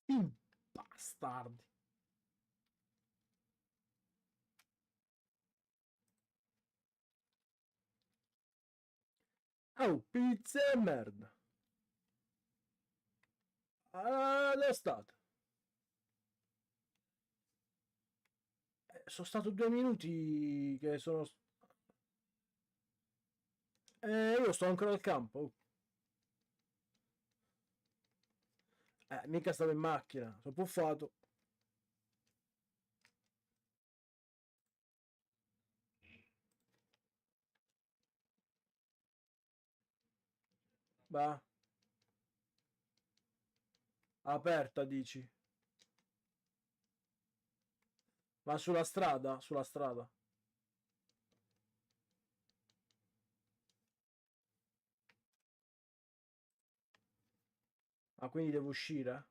Bastardi. Oh, pizza e merda. Ah, dove state? Sono stato 2 minuti che sono... io sto ancora al campo. Mica stavo in macchina. Sono puffato. Va. Aperta, dici. Ma sulla strada? Sulla strada. Ah, quindi devo uscire?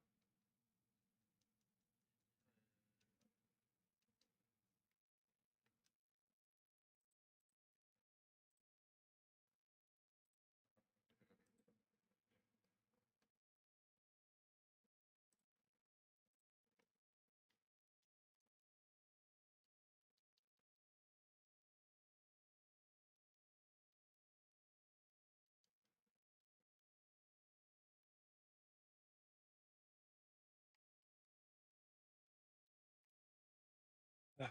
Eh.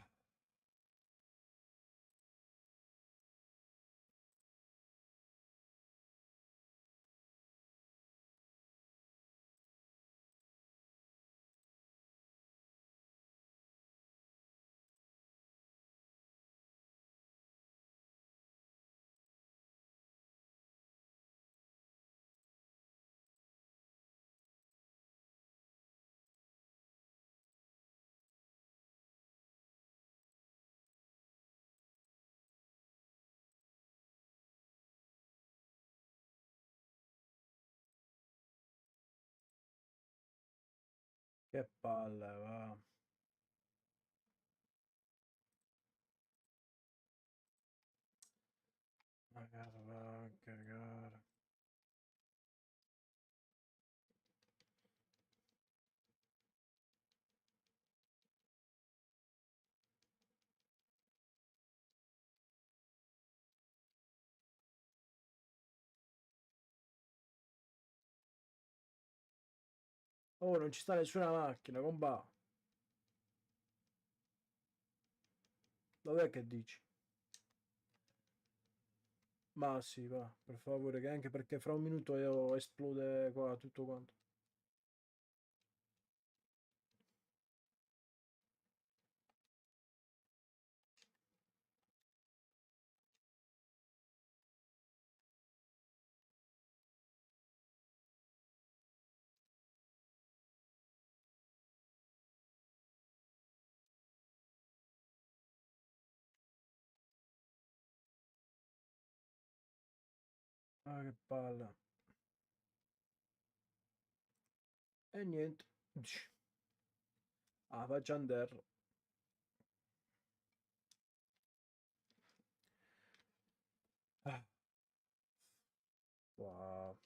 Che palle, va. Magari va a cagare. Oh, non ci sta nessuna macchina, comba. Dov'è che dici? Ma sì, va, per favore, che anche perché fra un minuto io esplode qua tutto quanto. Ah, che palle. E niente. Ah, faccio andare. Ah, wow.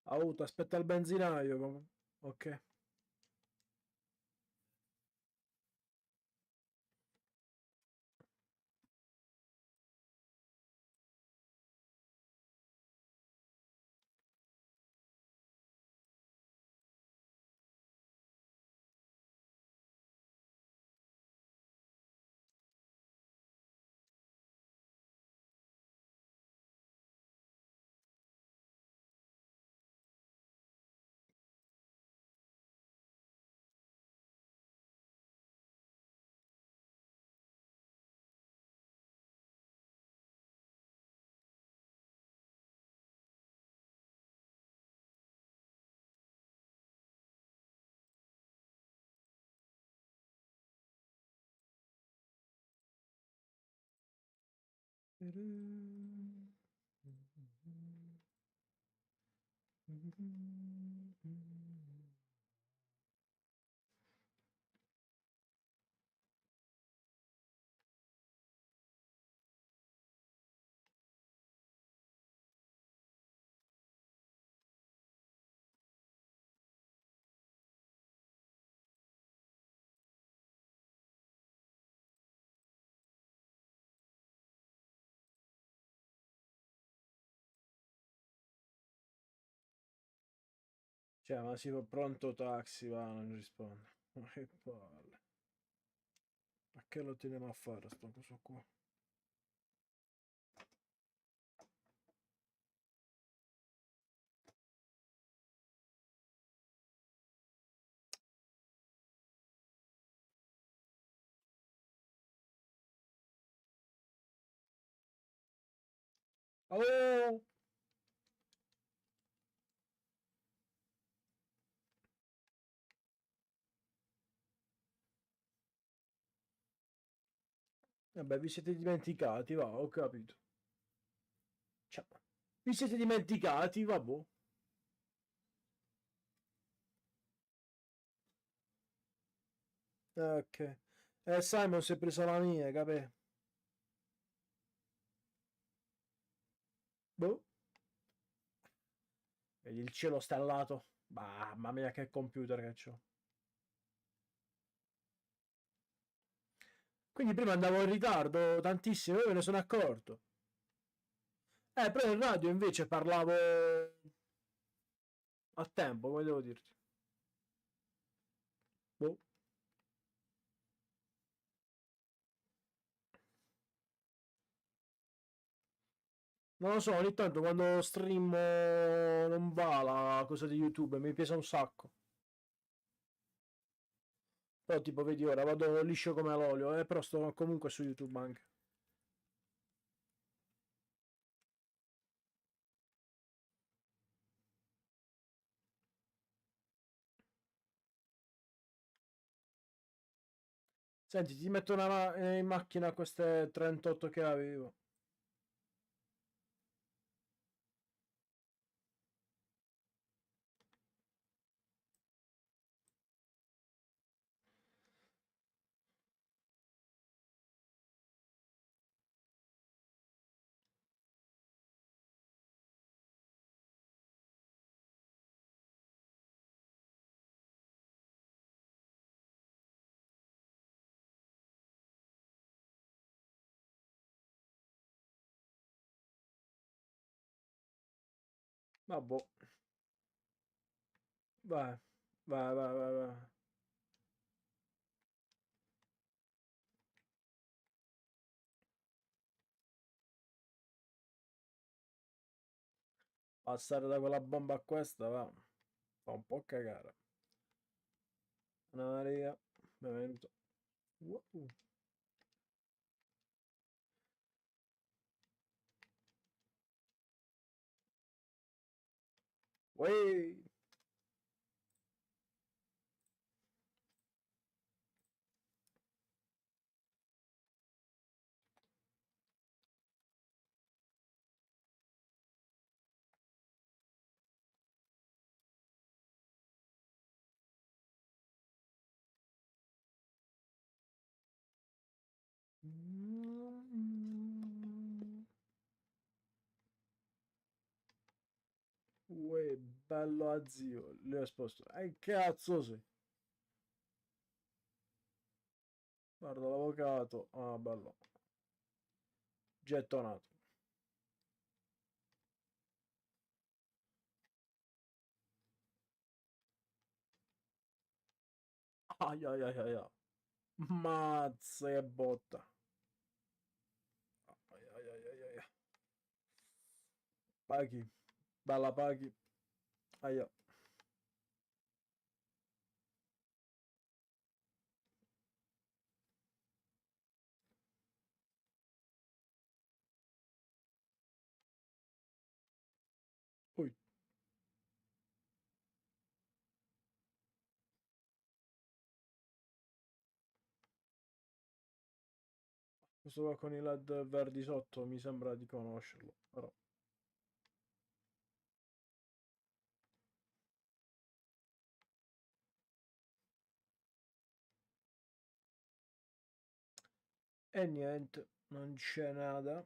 Auto, aspetta il benzinaio. Ok. Cioè, ma si fa pronto taxi, va, non risponde. Ma che palle. Ma che lo teniamo a fare sto coso qua? Oh! Vabbè, vi siete dimenticati, va, ho capito. Cioè, vi siete dimenticati, vabbè. Ok. Simon si è preso la mia, capì? Boh. Vedi il cielo stellato. Mamma mia, che computer che c'ho. Quindi prima andavo in ritardo tantissimo, io me ne sono accorto. Però in radio invece parlavo a tempo, come devo dirti. Boh. Non lo so, ogni tanto quando stream non va la cosa di YouTube, mi pesa un sacco. Però tipo vedi ora, vado liscio come l'olio, però sto comunque su YouTube anche. Senti, ti metto in macchina queste 38 che avevo. Vabbè, vai, vai, vai, vai, vai. Passare da quella bomba a questa, va. Fa un po' cagare. Anna Maria, benvenuto. Wow. Uè. Uè, bello a zio, lui ha esposto. Cazzo sei? Guarda l'avvocato. Ah, bello. Gettonato. Ai ai ai ai ai. Mazza e botta. Ai ai ai ai ai. Paghi. Bella paghi. Aia. Ui. Questo qua con i LED verdi sotto mi sembra di conoscerlo. Però. E niente. Non c'è nada.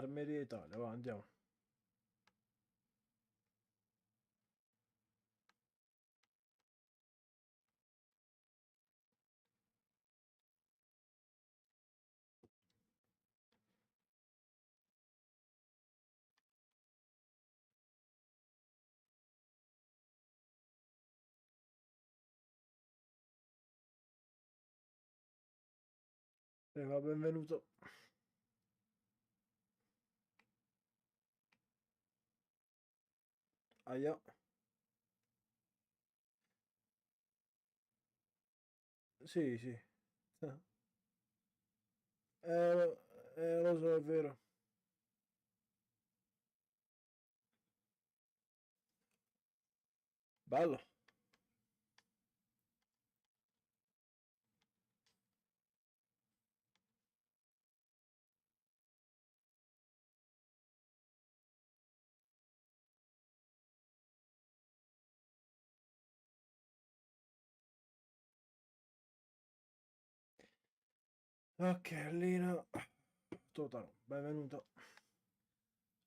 Armeria Italia, va, andiamo. Va, benvenuto. Aia. Sì, sì. Lo so, è vero. Bello. Ok, Lina. Totaro, benvenuto.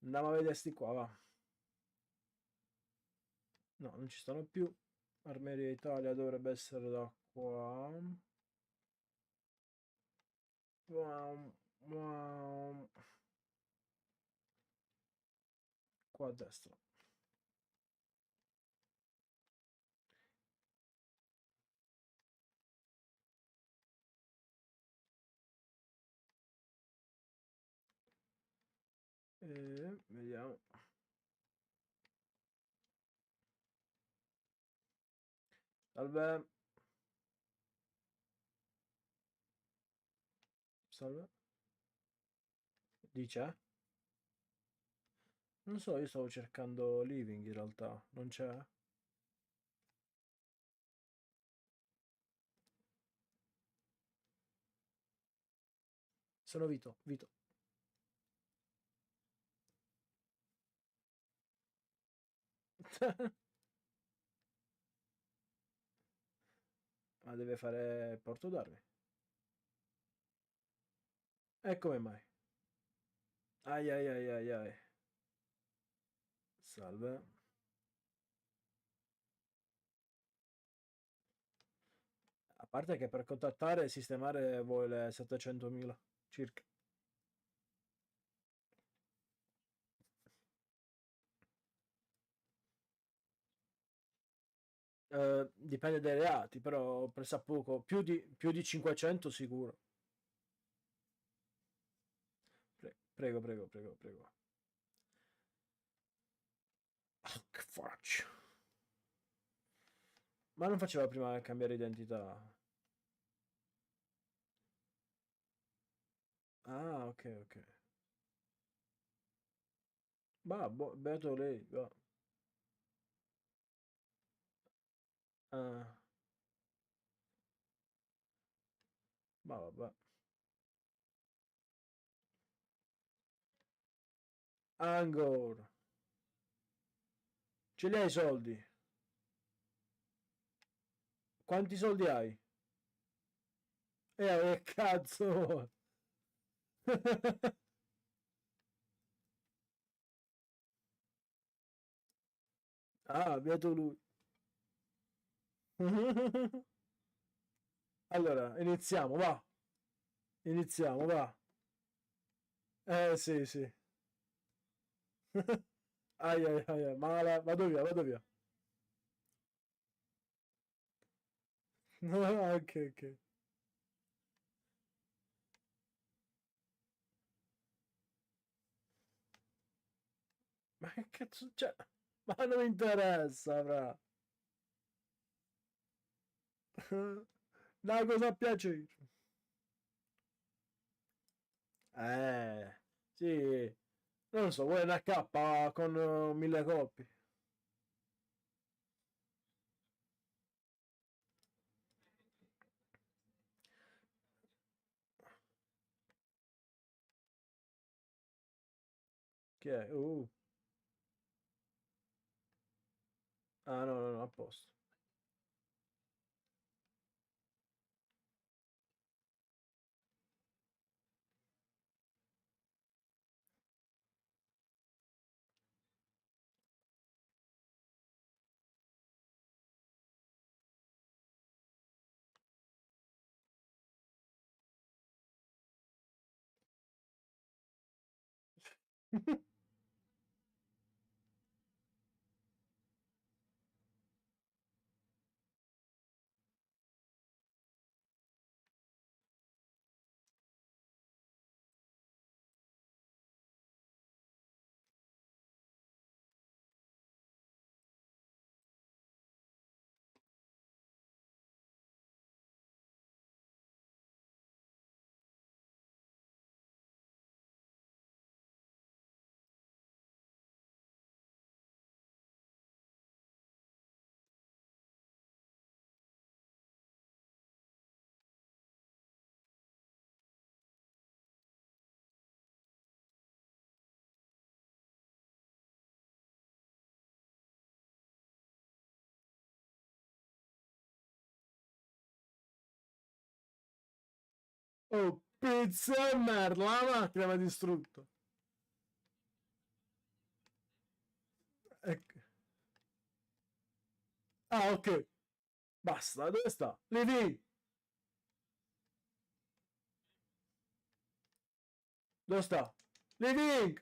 Andiamo a vedere sti qua, va. No, non ci stanno più. Armeria Italia dovrebbe essere da qua. Wow, wow. Qua a destra. Vediamo. Salve. Salve. Dice? Non so, io stavo cercando living in realtà. Non c'è? Sono Vito. Vito. Ma deve fare porto d'armi. E come mai? Ai ai ai ai ai. Salve. A parte che per contattare e sistemare vuole 700.000 circa. Dipende dai reati, però pressappoco più di 500 sicuro. Prego, prego, prego, prego. Ah, che faccio? Ma non faceva prima cambiare identità? Ah, ok, ok. Ma, beato lei, va. Ah, ma vabbè. Ancora. Ce li hai i soldi? Quanti soldi hai? Che cazzo? Ah, beato lui. Allora, iniziamo, va. Iniziamo, va. Sì, sì. Ai ai ai, ai. Vado via, vado via. Ok, ok. Ma che cazzo c'è? Ma non mi interessa, fra. Una cosa a piacere. Sì. Non so, vuoi una K con 1000 colpi? Che è? Ah, no, no, no, a posto. Oh, pizza e merda, la macchina mi ha distrutto. Ecco. Ah, ok. Basta, dove sta? Living! Dove sta? Living!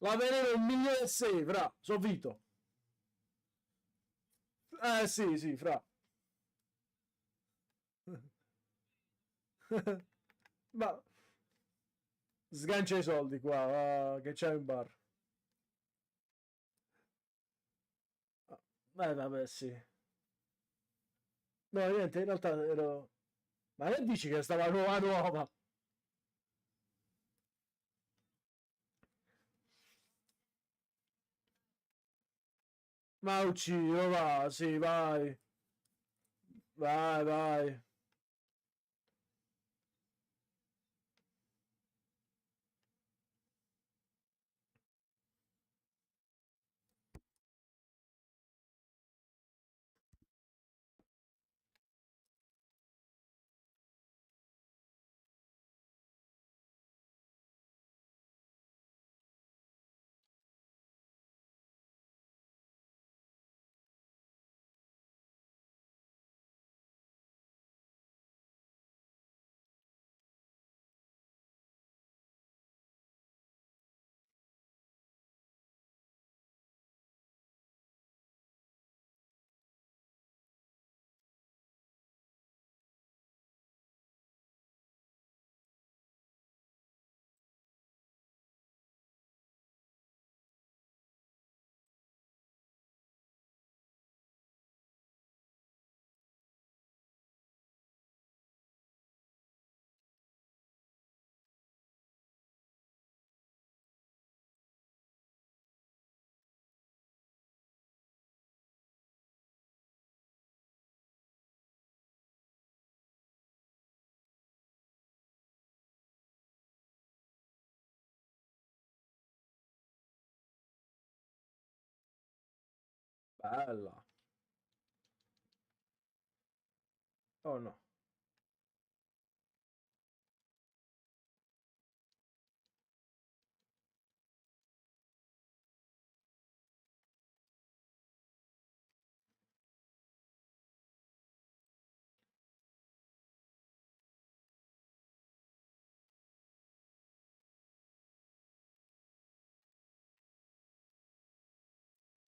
La veneno 1.600.000, fra. So Vito. Sì, sì, fra. Ma sgancia i soldi qua, che c'è in bar. Vabbè, sì. No, niente, in realtà ero... Ma che dici che stava nuova nuova? Ma uccido, va, sì, vai. Vai, vai. Bella. Oh no.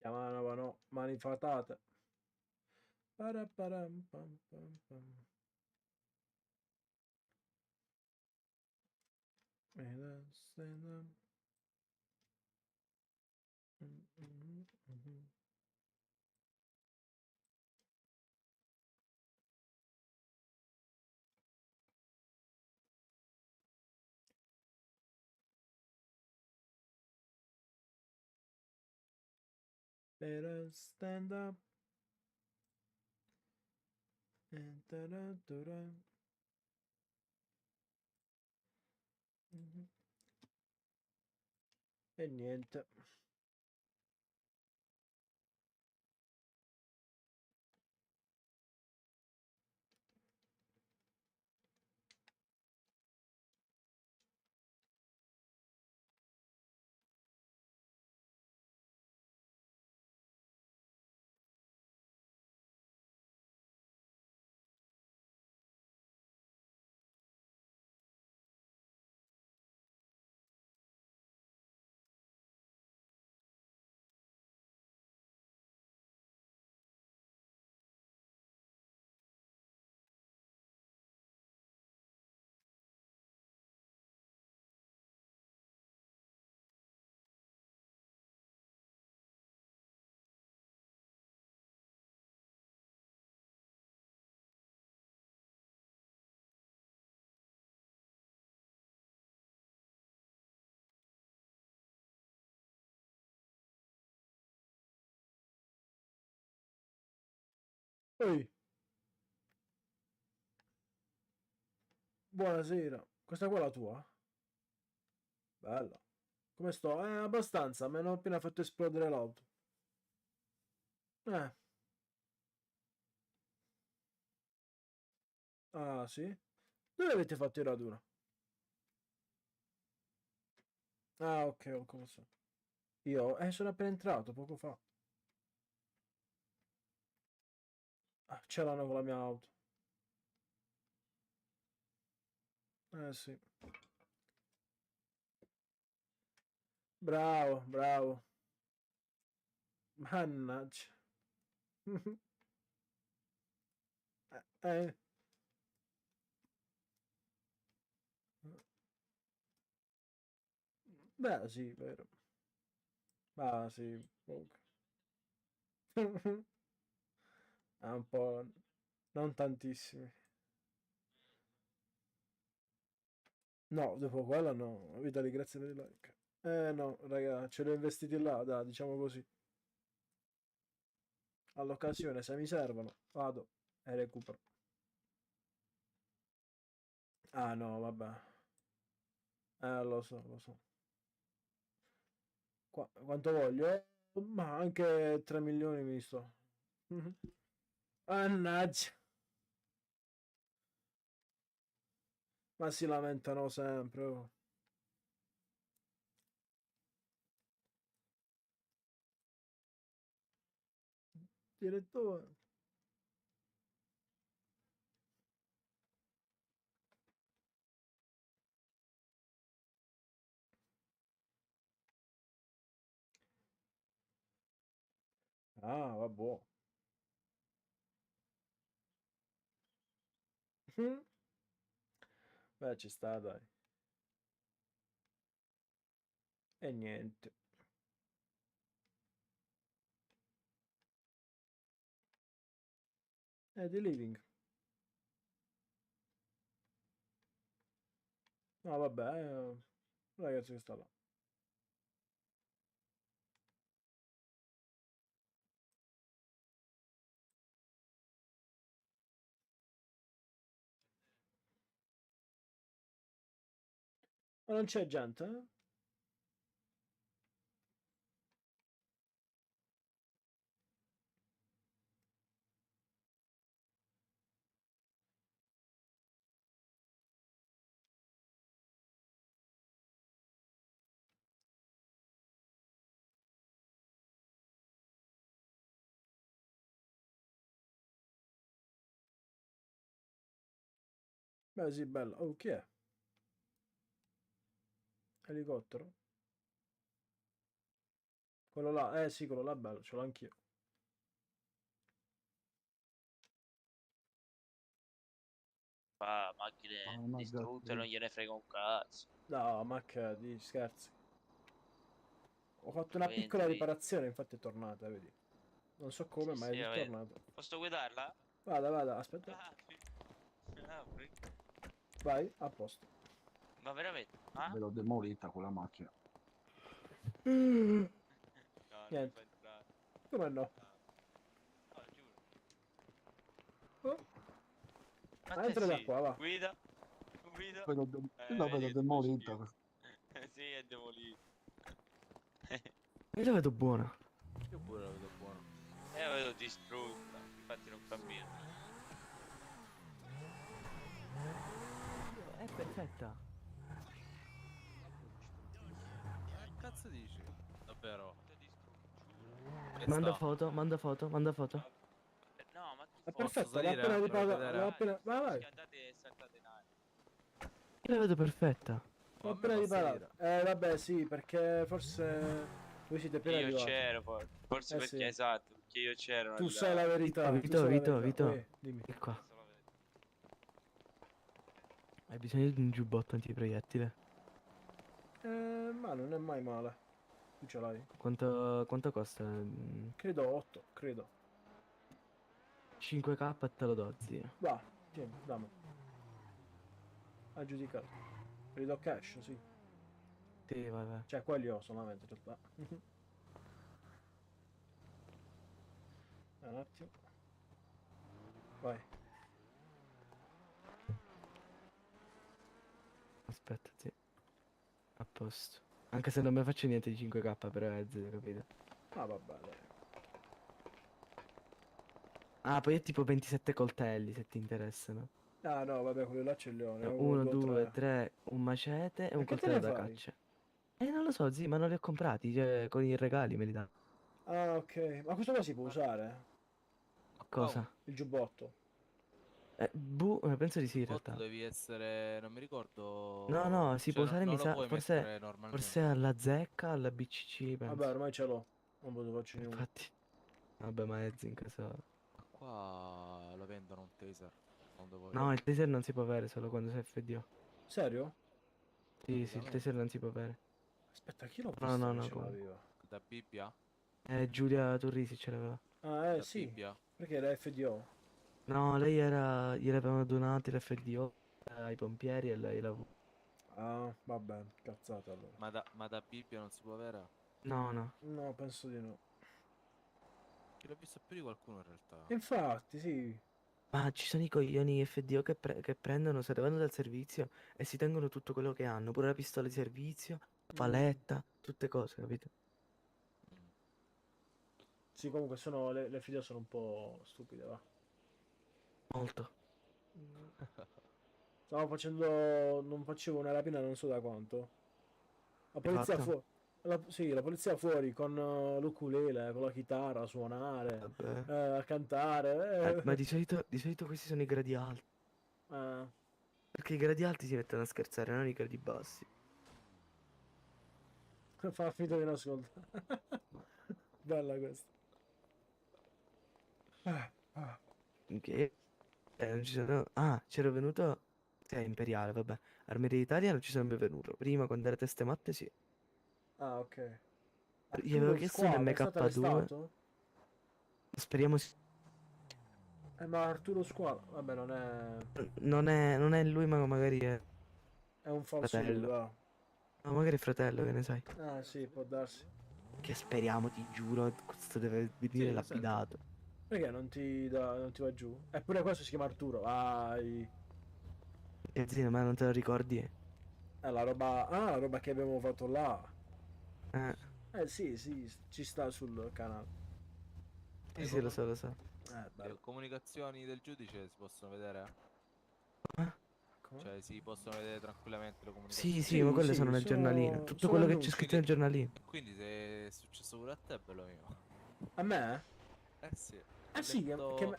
Chiamavano manifatate. Paraparam pam pam pam. Stand up. Mhm. Better stand up. And ta-da-da-da. Mhm. E niente. Ehi, buonasera. Questa qua è la tua? Bella. Come sto? Abbastanza, mi hanno appena fatto esplodere l'auto. Eh, ah sì? Dove avete fatto il raduno? Ah, ok, ho capito. Io, sono appena entrato poco fa. Ah, ce l'hanno con la mia auto. Eh sì. Bravo, bravo. Mannaggia. Eh, beh, sì, vero. Ah, sì, comunque. È un po'... non tantissimi. No, dopo quella no. Vitali, grazie per il like. No, raga, ce li ho investiti là, dai, diciamo così. All'occasione, se mi servono, vado e recupero. Ah, no, vabbè. Lo so, lo so. Quanto voglio? Ma anche 3 milioni mi sto. Mannaggia. Ma si lamentano sempre. Oh. Direttore. Ah, vabbè. Beh, ci sta, dai. E niente. The Living. No, vabbè, ragazzi che sta là. Ma non c'è gente, eh? Beh, sì, bello. Oh, chi è? Elicottero? Quello là, sì, quello là è bello, ce l'ho anch'io. Fa macchine Ma distrutte, non gliene frega un cazzo. No, ma che di scherzi. Ho fatto una Veramente, piccola vedi. riparazione, infatti è tornata, vedi. Non so come, Sì, ma è sì, vabbè. ritornata. Posso guidarla? Vada, vada, aspetta. Ah, sì. Ah, Vai, a posto. ma veramente? Ah? ve l'ho demolita quella macchina. No, non mi Niente. fa entrare. Come no? No, giuro. Oh, Ma te entra da sì. qua, va. Guida. Guida. La vedo Vedi che fa demolita. schifo. Sì, è demolito. Io la vedo buona. Io pure la vedo buona. La vedo distrutta. Infatti non cammina. È perfetta. Che cazzo dici? Davvero? Tutta distrutta, giuro. Che Manda sta? foto, manda foto, manda foto. No, ma chi È foto? Posso perfetto, l'ho salire? appena Fammi riparato. L'ho vedere. appena... Vai, vai. Schiantate e saltate in aria. Io la vedo perfetta. L'ho Oh, a me appena fa riparato. salire. Vabbè, sì, perché forse voi siete E appena io arrivati. c'ero, forse perché Sì. esatto, perché io c'ero Tu sai la nel... Vito, verità, tu Vito, sai la Vito, verità. Vito. Dimmi. Vieni qua. Adesso lo vedo. Hai bisogno di un giubbotto antiproiettile? Ma non è mai male. Tu ce l'hai? Quanto costa? Credo 8, credo. 5k e te lo do, zio. Va, tieni, dammi. Aggiudicato. Rido cash, sì. Sì, vai, vai. Cioè, quelli ho solamente, in realtà. Un attimo. Vai. Aspetta, sì. A posto. Anche se non mi faccio niente di 5k, però è zero, capito? Ah, vabbè, dai. Ah, poi è tipo 27 coltelli, se ti interessano. Ah, no, vabbè, quello là ce li ho. Ne ho 1, 1, 2, 3. 3, un macete e un Perché te coltello ne da fai? caccia. Non lo so, zii, ma non li ho comprati, cioè, con i regali me li danno. Ah, ok. Ma questo qua si può usare? Cosa? Il giubbotto. Penso di sì, in Bot realtà. devi essere, non mi No, ricordo, no, si può cioè usare, mi non lo sa, puoi forse, mettere forse normalmente. alla zecca, alla BCC, Vabbè, penso. ormai ce l'ho. Non ve lo faccio niente. Infatti, vabbè, ma è in casa. Ma qua lo vendono un taser, quando vuoi. No, il taser non si può avere solo quando sei FDO. Serio? Sì, il Praticamente. taser non si può avere. Aspetta, chi l'ho No, visto no, che no, ce comunque. l'aveva? Da Bibbia? Giulia Turrisi ce l'aveva. Ah, Da sì. Bibbia? Perché era FDO? No, lei era, gliel'avevano donato l'FDO ai pompieri e lei l'ha avuto. Ah, vabbè, cazzata allora. Ma da Bibbia non si può avere? No, no. No, penso di no. Che l'ho visto più di qualcuno in realtà. Infatti, sì. Ma ci sono i coglioni FDO che prendono, se ne vanno dal servizio e si tengono tutto quello che hanno, pure la pistola di servizio, la Mm. paletta, tutte cose, capito? Mm. Sì, comunque le FDO sono un po' stupide, va. Molto. Mm. Stavo facendo... Non facevo una rapina non so da quanto. La Hai polizia fatto? fuori. Sì, la polizia fuori con l'ukulele, con la chitarra a suonare, Vabbè. a cantare. Ma di solito questi sono i gradi alti. Eh, Perché i gradi alti si mettono a scherzare, non i gradi bassi. fa finta di non ascoltare. Bella questa. Ah. Che non ci sono. Ah, c'ero venuto. Sei imperiale, vabbè. Armeria d'Italia non ci sono mai venuto. Prima, quando era teste matte, sì. Ah, ok. Gli avevo Arturo chiesto un Squalo, è stato MK2. arrestato? Speriamo. Ma Arturo Squalo, vabbè, non è... Non è lui, ma magari è È un falso lui, fratello. va. Ma magari è fratello, che ne sai. Ah, sì, può darsi. Che speriamo, ti giuro. Questo deve venire Sì, senti. lapidato. Perché non ti va giù? Eppure questo si chiama Arturo. Vai. E zio, ma non te lo ricordi? La roba... Ah, la roba che abbiamo fatto là. Eh, Sì, sì, ci sta sul canale. sì, sì, lo so, lo so. Le Bello. comunicazioni del giudice si possono vedere? Eh? Come? Cioè si possono vedere tranquillamente le Sì, comunicazioni. sì, ma Sì, quelle sono sì, nel giornalino. Tutto sono quello che c'è annunci. scritto nel giornalino. Quindi se è successo pure a te, bello mio. A me? Eh sì. Eh Ho sì, letto...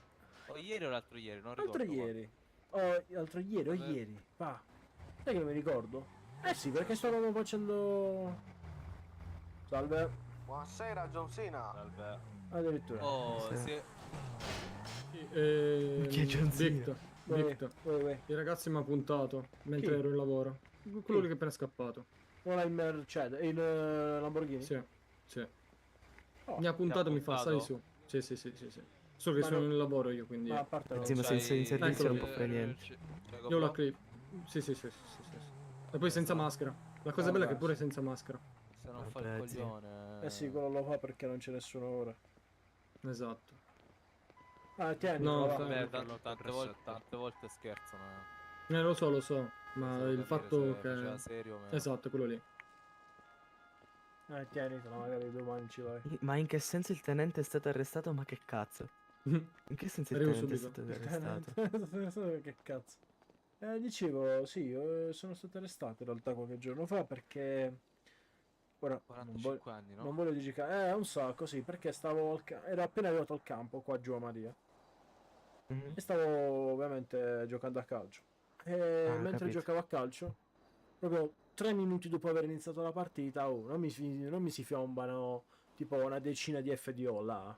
O ieri o l'altro ieri, non L'altro ricordo quando. ieri. L'altro ieri o Vabbè. ieri. Va. Sai che non mi ricordo? Eh sì, perché stavamo facendo... Salve. Buonasera John Cena. Salve. Addirittura. Oh, Sì. sì. Sì, Chi è John Cena? Victor, Uè, Victor. uè. Il ragazzo mi ha puntato mentre Chi? ero in lavoro. Quello Chi? lì che è appena scappato. Ora il Mercedes, il Lamborghini? Sì, sì. Oh, Mi ha puntato e mi fa sali puntato? su. Sì, sì, sì, sì, sì. Solo che Ma sono no- in lavoro io, quindi... ma a parte Non Sì, ma se sei in c'hai- servizio Eccolo non può lì. fare niente. c'hai Io ho la GoPro? clip. Sì, sì, sì, sì, sì, sì. E poi senza maschera. La cosa bella è che pure senza maschera. Se non fa il Vabbè, zio. coglione. Eh sì, quello lo fa perché non c'è nessuno ora. Esatto. Ah, tieni, No, va. Vabbè, fermo. tante volte scherzano. Lo so. Ma Solo il capire fatto se che... faceva serio o meno. Esatto, quello lì. Tienitela, magari domani ci vai. Ma in che senso il tenente è stato arrestato? Ma che cazzo? In che senso il Arrivo tenente è subito. stato arrestato? Che cazzo. Dicevo, sì, sono stato arrestato in realtà qualche giorno fa perché... Ora, non voglio, 45 anni, no? non voglio dire... un sacco, sì, perché ero appena arrivato al campo qua giù a Maria. Mhm. E stavo ovviamente giocando a calcio. E Ah, mentre capito. giocavo a calcio, proprio 3 minuti dopo aver iniziato la partita, non mi si fiombano tipo una decina di FDO là.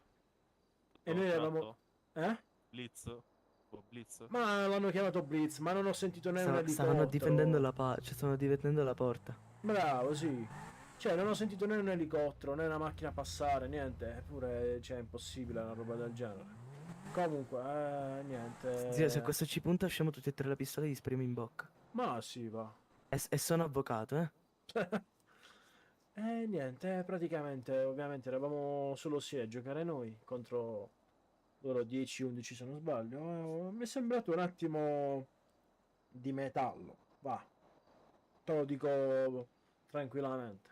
E noi eravamo... Eh? Blitz? O Blitz? Ma l'hanno chiamato Blitz, ma non ho sentito né un Stavano difendendo elicottero. cioè stavano difendendo la porta. Bravo, sì. Cioè, non ho sentito né un elicottero, né una macchina passare, niente. Eppure, cioè, è impossibile una roba del genere. Comunque, niente. Zio, se a questo ci punta usciamo tutti e tre la pistola e gli spariamo in bocca. Ma sì, va. E sono avvocato, eh? Niente, praticamente, ovviamente eravamo solo sì a giocare noi contro loro 10-11 se non sbaglio. Mi è sembrato un attimo di metallo, va, te lo dico tranquillamente.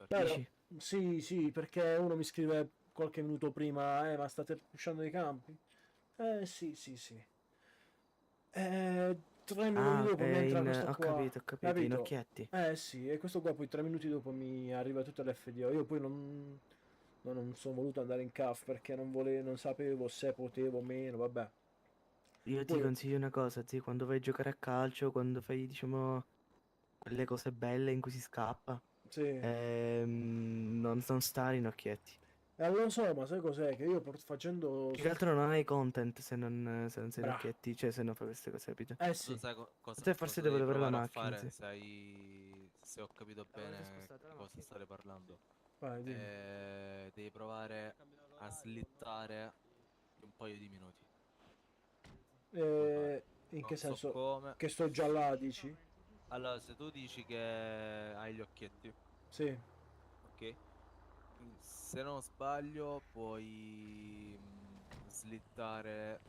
Però, Dici? sì, perché uno mi scrive qualche minuto prima, ma state pushando i campi? Sì. 3 minuti Ah, dopo mi entra questo ho qua, capito, in capito? occhietti. Sì, e questo qua poi 3 minuti dopo mi arriva tutto l'FDO. Io poi non sono voluto andare in CAF perché non sapevo se potevo o meno, vabbè. Io ti Poi, consiglio una cosa, zio, quando vai a giocare a calcio, quando fai, diciamo, quelle cose belle in cui si scappa, sì. non stare in occhietti. Lo so, ma sai cos'è? Che io facendo... Più che altro non hai content se non sei in Bra. occhietti, cioè se non fai queste cose, capito? Sì. Tu sai Te forse cosa devo devi levare la provare a macchina, fare sì. se ho capito Avete bene spostato la di cosa macchina? state parlando. Vai, dimmi. Devi provare a slittare un paio di minuti. Puoi fare. In che Non so senso? come. Che sto già là, dici? Allora, se tu dici che hai gli occhietti, Sì. ok? Se non sbaglio, puoi slittare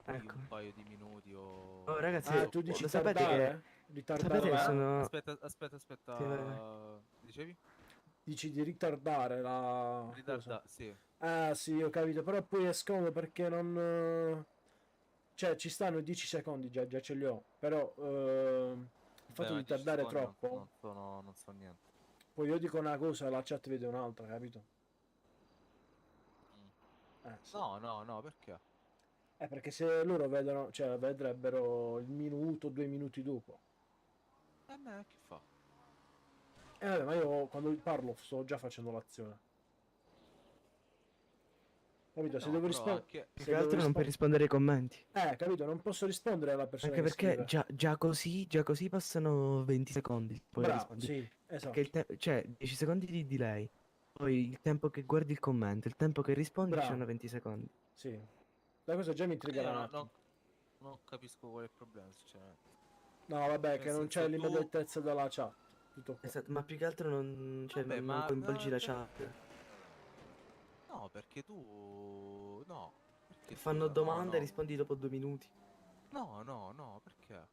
di Ecco. un paio di minuti o Oh, non ragazzi, Ah, so tu dici quanto. lo sapete che... Ritardare Sapete che la... sono... Aspetta. Sì, vai. Dicevi? Dici di ritardare la cosa. Ritarda, sì. Ah, sì, ho capito, però poi è scomodo perché non... Cioè, ci stanno 10 secondi già ce li ho, però il Beh, fatto ma di 10 tardare secondi troppo, non so niente. poi io dico una cosa e la chat vede un'altra, capito? Mm. Sì. No, perché? Perché se loro vedono, cioè vedrebbero il minuto, 2 minuti dopo. E me che fa? Vabbè, ma io quando parlo sto già facendo l'azione. Capito? Se No, devo però rispondere... anche. Più Se che devo altro non per rispondere... rispondere ai commenti. Capito? Non posso rispondere alla persona Anche che perché scrive. già così passano 20 secondi, poi Bravo, rispondi. sì, Perché esatto. cioè 10 secondi di delay, poi il tempo che guardi il commento, il tempo che rispondi ci sono Bravo, 20 secondi. sì. La cosa già mi intriga Io un attimo. non capisco qual è il problema, sinceramente. No, vabbè, Cioè, nel che non c'è senso tu. l'immediatezza della chat. Tutto qua. Esatto, ma più che altro non, cioè, Vabbè, non ma. coinvolgi la chat. No, perché tu. No. Perché Fanno scusa? No, domande e no. rispondi dopo 2 minuti. No, perché?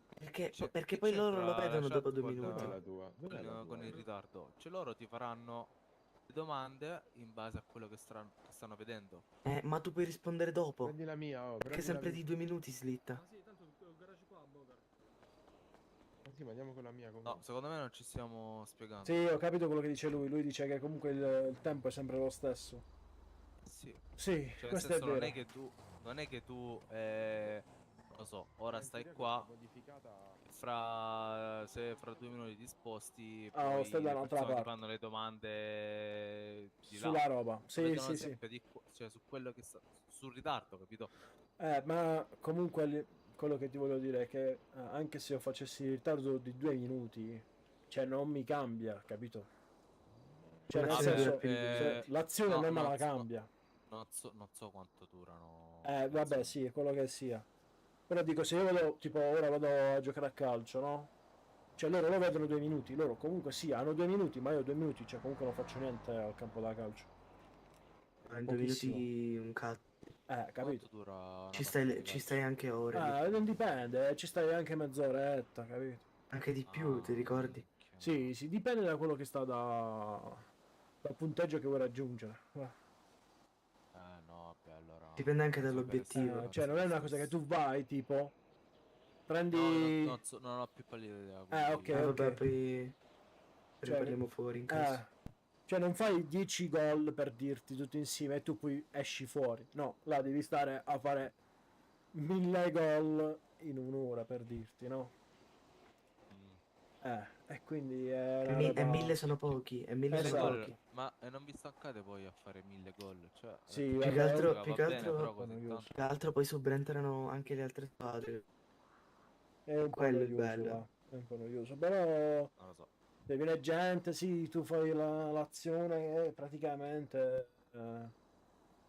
Perché Che poi loro c'entra lo la vedono dopo chat 2 minuti. con il ritardo? Cioè loro ti faranno le domande in base a quello che stanno vedendo. Ma tu puoi rispondere dopo. Prendi la mia, oh, Perché prendi la sempre mia. di 2 minuti slitta. Ma sì, tanto il garage qua, Bogar. Ma sì, ma andiamo con la mia No, comunque. secondo me non ci stiamo spiegando. Sì, ho capito quello che dice lui. Lui dice che comunque il tempo è sempre lo stesso. Sì. Sì, Cioè, nel questo è senso, vero. non è che tu, non lo so, ora In stai teoria qua, questa modificata. se fra 2 minuti ti sposti, Ah, stai poi da le un'altra persone ti parte. fanno le domande di là. Sulla roba. Lo Sì, vedono sì, sì. sempre cioè, su quello che sta, sul ritardo, capito? Ma comunque quello che ti voglio dire è che anche se io facessi il ritardo di 2 minuti, cioè non mi cambia, capito? Cioè nel Un'azione dura senso, più di 2 minuti. l'azione a no, me me la cambia. non so quanto durano le Vabbè, azioni. sì, è quello che sia. Però dico, se io vado, tipo, ora vado a giocare a calcio, no? Cioè loro lo vedono 2 minuti, loro comunque sì, hanno 2 minuti, ma io 2 minuti, cioè comunque non faccio niente al campo da calcio. Ma in Pochissimo. 2 minuti un cazzo. Quanto Capito? dura una Ci partita di stai calcio? anche ore lì. Non dipende, ci stai anche mezz'oretta, capito? Anche di più, ti ricordi? Sì, dipende da quello che sta dal punteggio che vuoi raggiungere. No, vabbè, allora. Dipende anche non so per dall'obiettivo. essere- Cioè non è una cosa che tu vai, tipo, No, prendi... non ho più pallida idea. ok, Quindi. Vabbè, ok. poi Cioè, parliamo fuori in caso. cioè non fai 10 gol per dirti tutti insieme e tu poi esci fuori. No, là devi stare a fare 1000 gol in un'ora per dirti, no? Mm. E quindi è E, una e roba... 1000 sono pochi. E 1000 Mille sono Esatto. gol, pochi. ma non vi stancate poi a fare 1000 gol? Cioè, Sì, la Più che vabbè, altro, va più che bene, altro, però un po' così noioso. tanto. più che altro poi subentrano anche le altre squadre. È un po' Quello è il noioso, bello. va. È un po' noioso, però... Non lo so. Se viene gente, sì, tu fai l'azione e praticamente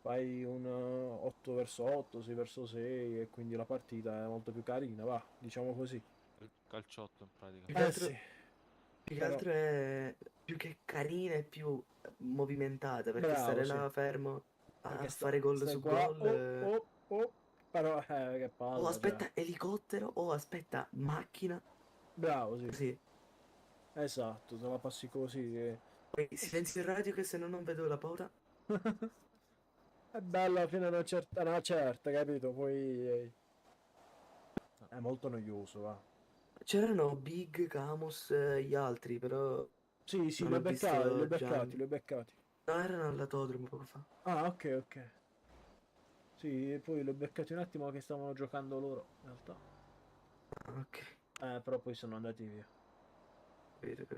fai un 8 verso 8, 6 verso 6 e quindi la partita è molto più carina, va, diciamo così. Il calciotto in pratica. Più che altro, Sì, più che però- altro è più che carina e più movimentata, perché Bravo, stare sì. là fermo Perché fare gol stai su qua, gol. però che palle, O cioè. aspetta elicottero o aspetta macchina. Bravo, sì. Così. Esatto, te la passi così. Poi silenzio il radio che se no non vedo la paura. È bella fino a una certa, capito? Poi è molto noioso, va. C'erano Big, Camus, gli altri, però Sì, sì, non li ho ho beccati, li ho visto beccati, Gianni. li ho beccati. No, erano all'autodromo poco fa. Ah, ok, ok. Sì, e poi li ho beccati un attimo che stavano giocando loro, in realtà. Ah, ok, Però poi sono andati via. capito.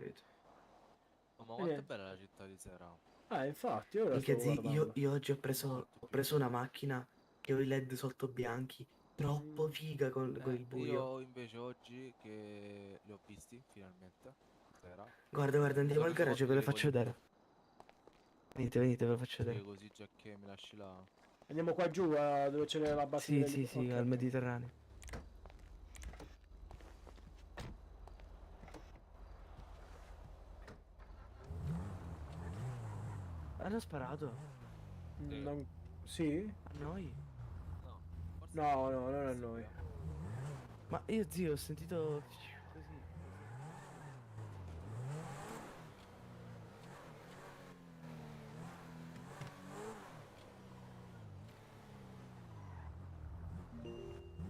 Oh, ma E quanto è niente. bella la città di Sera? Infatti, ora Minchia stavo zi, io, guardando. io oggi ho Molto più preso bella. una macchina che ho i LED sotto bianchi. Troppo Mm, figa con il buio. Io invece oggi che li ho visti finalmente, sera, Guarda, mi andiamo sono al reso garage, conto ve che lo li faccio voglio più. vedere. Venite, ve lo faccio Sì, vedere. così già che mi lasci là. Andiamo qua giù, dove c'è la base Sì, sì, dell'elicottero. sì, Ok, al ok. Mediterraneo. Hanno sparato Sì. Sì? a noi. No, forse No, no, non a noi. possibile. Ma io zio ho sentito così.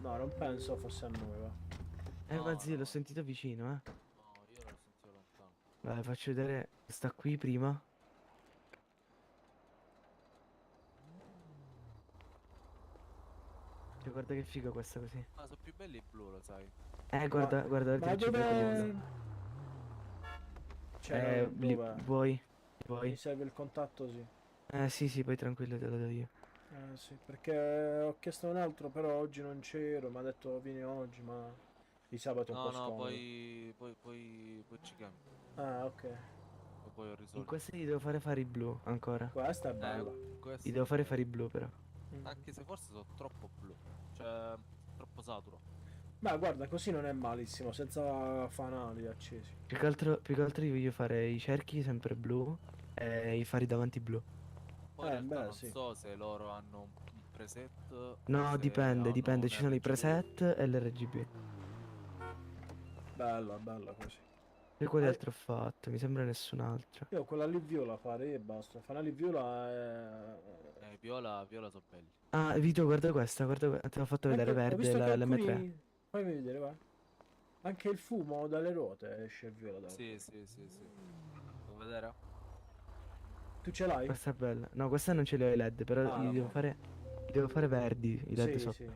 No, non penso fosse a noi, va. Ma No, zio l'ho no, sentito vicino, eh. no, io l'ho sentito lontano. Vai, faccio vedere. Sta qui prima. Cioè, guarda che figa questa così. Ma sono più belli i blu, lo sai. Ma, Guarda ma il cipria come dove... blu. Cioè, non dove... Vuoi? Mi Vuoi? serve il contatto, sì. Sì, sì, poi tranquillo te lo do io. Sì, perché ho chiesto un altro, però oggi non c'ero, mi ha detto vieni oggi, ma di sabato è un No, po' no, scomodo. poi ci chiami. Ah, ok. Poi ho In risolto. questa gli devo fare i blu ancora. Questa è bella. Gli Questo devo sì. fare i blu però. Mm. Anche se forse sono troppo blu. Cioè, troppo saturo. Ma guarda, così non è malissimo, senza fanali accesi. Più che altro io voglio fare i cerchi sempre blu e i fari davanti blu. Poi in realtà Beh, non sì. so se loro hanno un preset o No, se hanno dipende. un Ci sono i RGB. preset e l'RGB. Bella, bella così. E quali Eh, altro ho fatto? Mi sembra nessun altro. Io quella lì viola farei e basta. Fanali viola è... Viola sono belli. Ah, Vito, te l'ho fatto vedere Ho verde visto che l'M3. alcuni... Fammi vedere, va. Anche il fumo dalle ruote esce viola da Sì, alcuni. sì, sì, sì. Vuoi vedere? Tu ce l'hai? Questa è bella. No, questa non ce li ho i LED, però Ah, no. gli devo fare verdi i LED Sì, sotto. sì.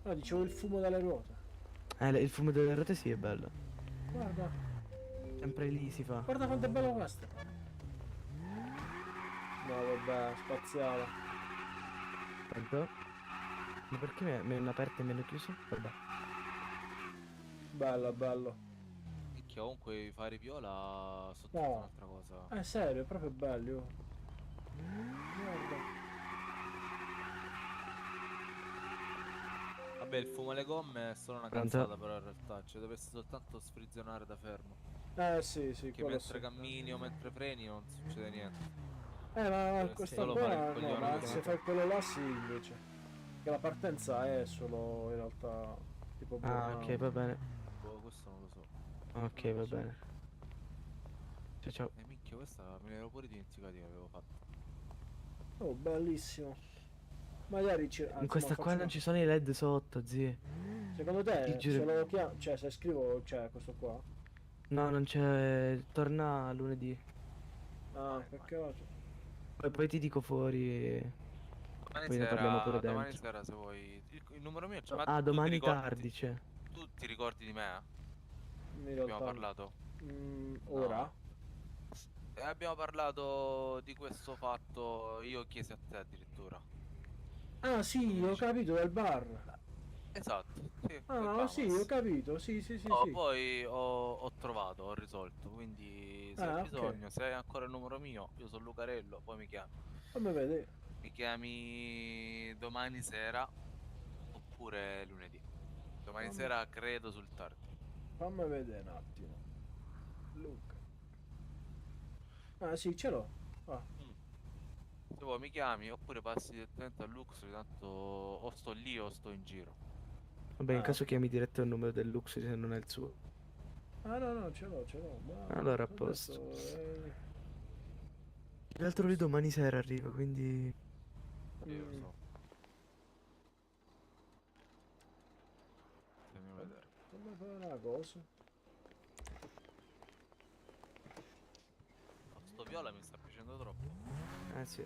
No, dicevo il fumo dalle ruote. Il fumo delle ruote sì è bello. Guarda, Sempre lì si fa. guarda quanto è bella questa. No, vabbè, spaziale. Tanto. Ma perché mi hanno aperto e mi hanno chiuso? Vabbè. Bello, bello. Minchia, comunque i fari viola sono tutta No, un'altra cosa. serio, è proprio bello. Guarda. Vabbè, il fumo alle gomme è solo una Pronto? cazzata, però in realtà, cioè dovessi soltanto sfrizionare da fermo. Sì, sì, Che quello mentre sì. cammini o mentre freni non succede niente. Ma Dovresti questa solo qua fare il no, coglione ma così. se fai quello là sì invece. Che la partenza è solo in realtà tipo Ah, ok, burnout. va bene. Boh, questo non lo so. Ok, Non lo va so. bene. Ciao ciao. E minchia, questa me l'ero pure dimenticato che avevo fatto. Oh, bellissimo. Magari ci... In Anzi, questa qua non ci sono i LED sotto, zi. Secondo Ti te, giuro. se lo chiamo... Cioè, se scrivo... Cioè, questo qua... No, non c'è. Torna lunedì. Ah, peccato. Poi ti dico fuori. Poi ne parliamo pure Domani dentro. sera se vuoi. Il numero mio c'è. Ma Ah, tu ti domani ricordi? tardi c'è. Tu ti ricordi di me? In Abbiamo realtà... parlato. ora? No. Abbiamo parlato di questo fatto. Io chiesi a te addirittura. Ah, sì, ho capito, del bar. Esatto, sì, quel Ah, sì, ho Bahamas. capito. Sì, sì, sì, Oh, sì. poi ho trovato, ho risolto. Quindi se hai Ah, ok. bisogno, se hai ancora il numero mio, io sono Lucarello, poi mi chiami. Fammi vedere. Mi chiami domani sera oppure lunedì. Domani Fammi, sera credo sul tardi. fammi vedere un attimo. Luca. Ah, sì, ce l'ho. Ah, Se Se vuoi mi chiami oppure passi direttamente al Luxury, tanto o sto lì o sto in giro. Vabbè, in Ah, caso chiami diretto il numero del Luxury se non è il suo. ah, no, no, ce l'ho. Ma Allora, a adesso, posto. Più che altro lui domani sera arriva, quindi... Io lo mm, so. Andiamo a vedere. fammi fare una cosa. No, sto viola mi sta piacendo troppo. Eh sì.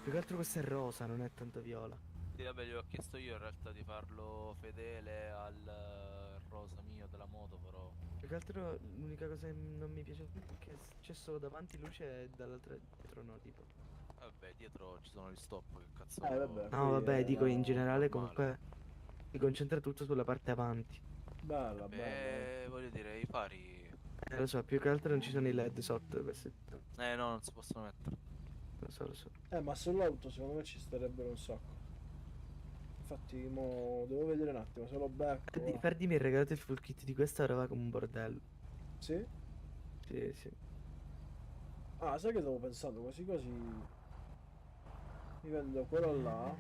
Più che altro questo è rosa, non è tanto viola. Sì, vabbè, gli ho chiesto io in realtà di farlo fedele al rosa mio della moto, però. Più che altro l'unica cosa che non mi piace è che c'è solo davanti luce e dall'altra dietro no, tipo. Vabbè, dietro ci sono gli stop, che cazzo. Vabbè, No, qui vabbè, è dico in generale normale. comunque si concentra tutto sulla parte avanti. bella, bella. Beh, voglio dire, i fari. Lo so, più che altro non ci sono i LED sotto queste. No, non si possono mettere. Lo so, lo so. Ma sull'auto secondo me ci starebbero un sacco. Infatti, mo devo vedere un attimo se lo becco. Va. Ferdi mi ha regalato il full kit di questa, ora va come un bordello. Sì? Sì, sì. Ah, sai che stavo pensando? Quasi quasi mi vendo quello là,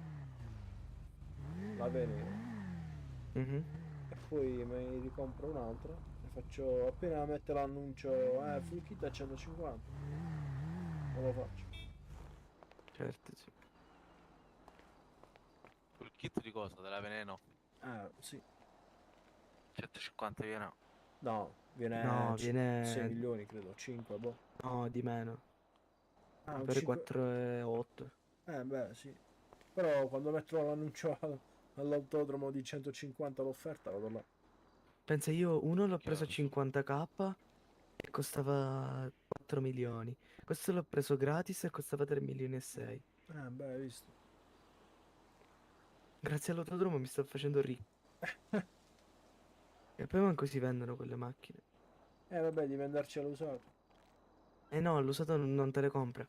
la veneno, Mhm. e poi mi ricompro un altro e faccio appena mette l'annuncio full kit a 150. Non lo faccio. Certo, sì. Quel kit di cosa? Della veneno? Sì. 150 viene. No, viene, No, 6 viene... milioni credo, 5, boh. No, di meno. Un Per 5. 4 e 8. Beh, sì. Però quando metterò l'annuncio all'autodromo di 150 l'offerta, vado là. Pensa, io uno l'ho preso a Chiaro. 50k e costava 4 milioni. Questo l'ho preso gratis e costava 3 milioni e 6. Beh, hai visto. Grazie all'autodromo mi sto facendo ricco. E poi manco si vendono quelle macchine. Vabbè, devi andarci all'usato. Eh no, l'usato non te le compra.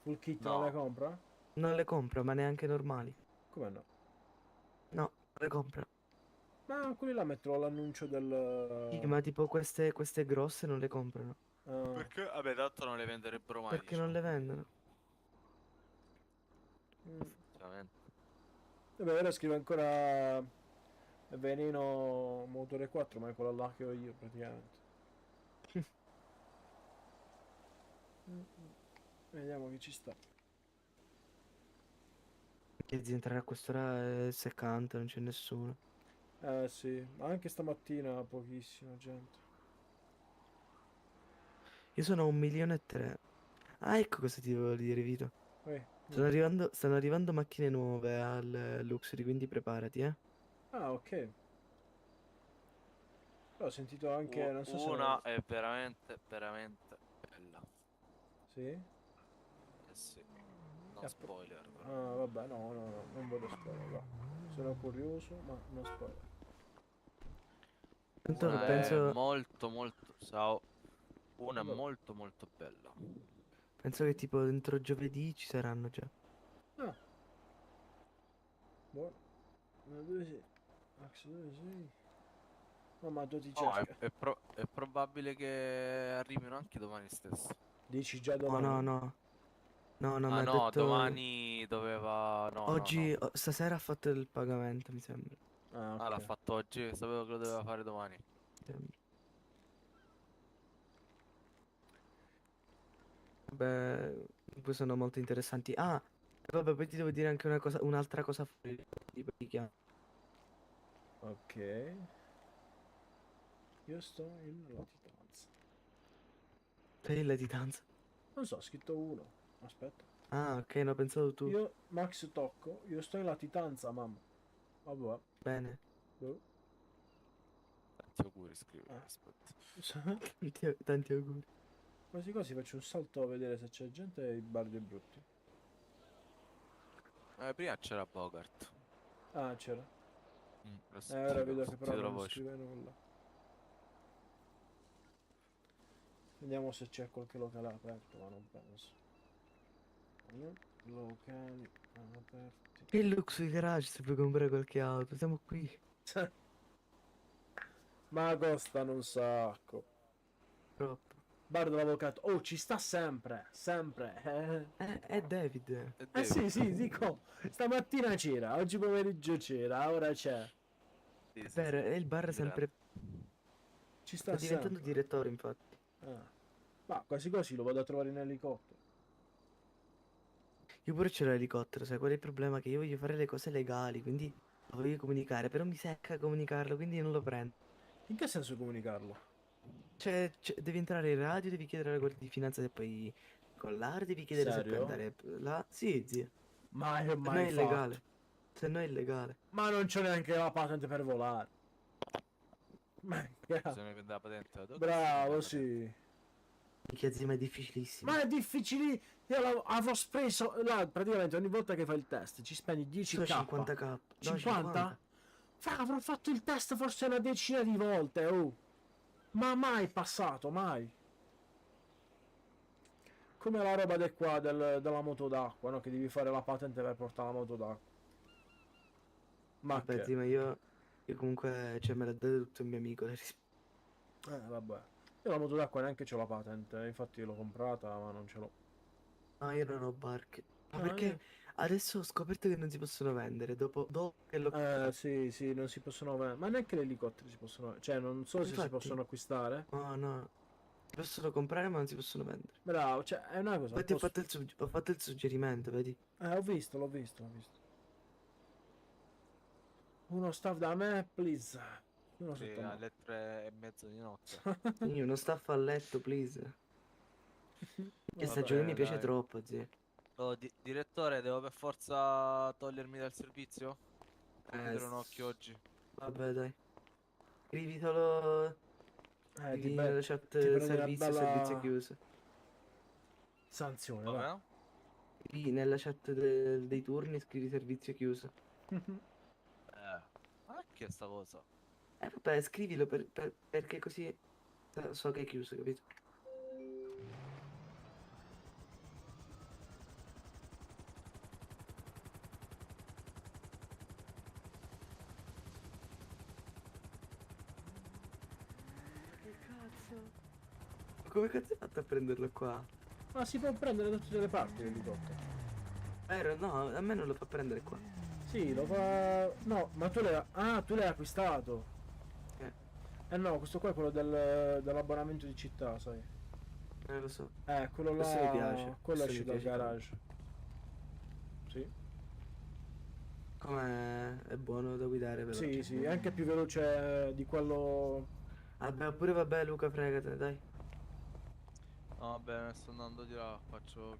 Full kit non le No. compra? Non le compra, ma neanche normali. Come no? No, non le compra. Ma quelli là mettono l'annuncio Sì, del... ma tipo queste grosse non le comprano. ah, Perché? Vabbè, tanto non le venderebbero mai, Perché non diciamo. le vendono. mm. Effettivamente. Vabbè, ora scrivo ancora Veneno Motore 4, ma è quella là che ho io praticamente. Mm. Vediamo chi ci sta. Che di entrare a quest'ora è seccante, non c'è nessuno. Sì, ma anche stamattina pochissima gente. Io sono a 1.300.000. Ah, ecco cosa ti volevo dire, Vito. Dimmi. Stanno arrivando macchine nuove al Luxury, quindi preparati, eh. Ah, ok. Però ho sentito anche, non so se... Una è veramente, veramente bella. Sì? Eh sì. No spoiler, però. Ah, vabbè, no, no, no, non voglio spoiler, va. Sono curioso, ma non spoiler. Tanto Una è penso, molto, molto. Ciao. Una è Vabbè. molto, molto bella. penso che tipo dentro giovedì ci saranno già. Ah, buono. Ma dove sei? Max, dove sei? No, ma tu ti No, cerca. è probabile che arrivino anche domani stesso. Dici già No, domani? no, no. No, no, mi Ah ha no, detto... domani doveva. No, no, Oggi, no. stasera ha fatto il pagamento, mi sembra. Ah, Ah, l'ha ok. fatto oggi. Sapevo che lo doveva fare domani. Mi sembra. Vabbè, poi sono molto interessanti. Ah, e vabbè, poi ti devo dire anche una cosa, un'altra cosa fuori. Tipo, ti chiamo. Ok. Io sto in latitanza. Sei in latitanza. Non so, ho scritto 1. Aspetta. Ah, ok, no, pensavo tu. Io, Max Tocco, io sto in latitanza, mamma. Vabbè. Bene. Boh. Tanti auguri, scrive. Ah. Aspetta. Tanti auguri. Quasi quasi faccio un salto a vedere se c'è gente ai bar dei brutti. Prima c'era Bogart. Ah, c'era. Adesso Ora ho vedo che sentito però la non voce. scrive nulla. Vediamo se c'è qualche locale aperto, ma non penso. Locali aperti. Che il Luxury Garage se puoi comprare qualche auto. Siamo qui. Ma costano un sacco. Troppo. Bar dell'avvocato. Oh, ci sta sempre, sempre. È David. Sì, sì, dico, stamattina c'era, oggi pomeriggio c'era, ora c'è. Sì, È sì, vero, sì. e il bar sempre... Ci Sta sta diventando sempre. direttore, infatti. Ma quasi quasi lo vado a trovare in elicottero. Io pure c'ho l'elicottero, sai qual è il problema? Che io voglio fare le cose legali, quindi lo voglio comunicare, però mi secca comunicarlo, quindi non lo prendo. In che senso comunicarlo? Devi entrare in radio, devi chiedere alla Guardia di Finanza se puoi collare, devi chiedere se puoi Serio? andare là. Sì, zio. Mai, Se no è mai illegale. fatto. Se no è illegale. Ma non c'è neanche la patente per volare. Ma che- Bisogna prendere la patente. Dove Bravo, si prende sì. Minchia, zio, ma è difficilissimo. Ma è difficile. Io avrò speso là, praticamente ogni volta che fai il test ci spendi 10k. So 50k. No, 50? Fra, avrò fatto il test forse una decina di volte, oh. Ma mai passato, mai. Come la roba del qua della moto d'acqua, no? Che devi fare la patente per portare la moto d'acqua. Ma Vabbè, che? zio, ma io comunque, cioè, me l'ha dato tutto il mio amico. Vabbè. Io la moto d'acqua neanche c'ho la patente, infatti l'ho comprata, ma non ce l'ho. No, io non ho barche. Ma No, perché adesso ho scoperto che non si possono vendere. Dopo che l'ho... Sì, sì, non si possono vendere. Ma neanche gli elicotteri si possono. Cioè, non so se si Infatti. possono acquistare. No, no. Si possono comprare ma non si possono vendere. Bravo, cioè, è una cosa. Infatti ho fatto il suggerimento, vedi? Ho visto, l'ho visto, l'ho visto. Uno staff da me, please. Uno Sì, sotto me. alle 3:30 di notte. Io non sto a letto, please. Che Vabbè, sta gioco mi piace dai. troppo, zio. Oh, direttore, devo per forza togliermi dal servizio? Devo chiudere un occhio oggi. Vabbè, dai. Scrivi solo... Ti, Scrivi nella chat prendi una servizio, bella servizio chiuso. sanzione, va. Vabbè? Scrivi nella chat dei turni, scrivi servizio chiuso. Ma che è sta cosa? Vabbè, scrivilo perché così so che è chiuso, capito? Che cazzo? Ma come cazzo hai fatto a prenderlo qua? Ma si può prendere da tutte le parti l'elicottero. Vero? No, a me non lo fa prendere qua. Sì, lo fa. No, ma tu l'hai. Ah, tu l'hai acquistato. No, questo qua è quello dell'abbonamento di città, sai. Lo so. Quello là. Questo mi piace, Quello è questo mi uscito dal piace garage. Sì. Com'è? È buono da guidare, veloce. Sì, sì, è anche più veloce di quello. Vabbè, oppure vabbè, Luca, fregatene, dai. No, vabbè, sto andando di là,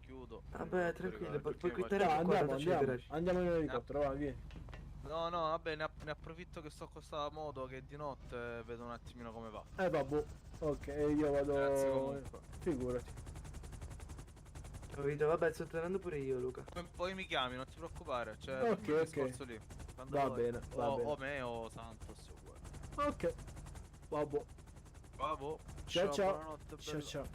chiudo. Vabbè, tranquillo, puoi Perché quittare Dai, anche qua, andiamo, tanto c'è il andiamo. garage. Andiamo in elicottero, va, vieni. No, no, vabbè, ne approfitto che sto con sta moto che di notte vedo un attimino come va. Vabbè. Ok, io vado. Grazie comunque. Figurati. Capito? Vabbè, sto tornando pure io, Luca. Poi mi chiami, non ti preoccupare, cioè, Ok, il ok. discorso lì. Quando Va vuoi. bene, va bene. O me o Santos, è uguale. Ok. Vabbè. Bravo. Ciao, ciao. Buonanotte, Ciao, bello. ciao.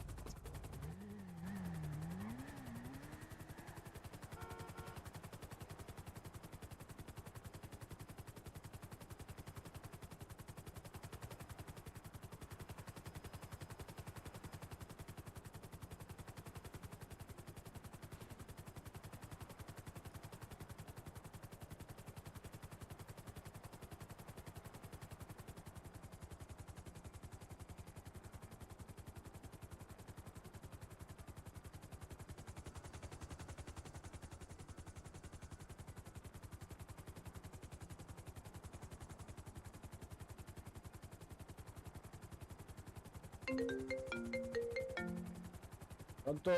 Pronto?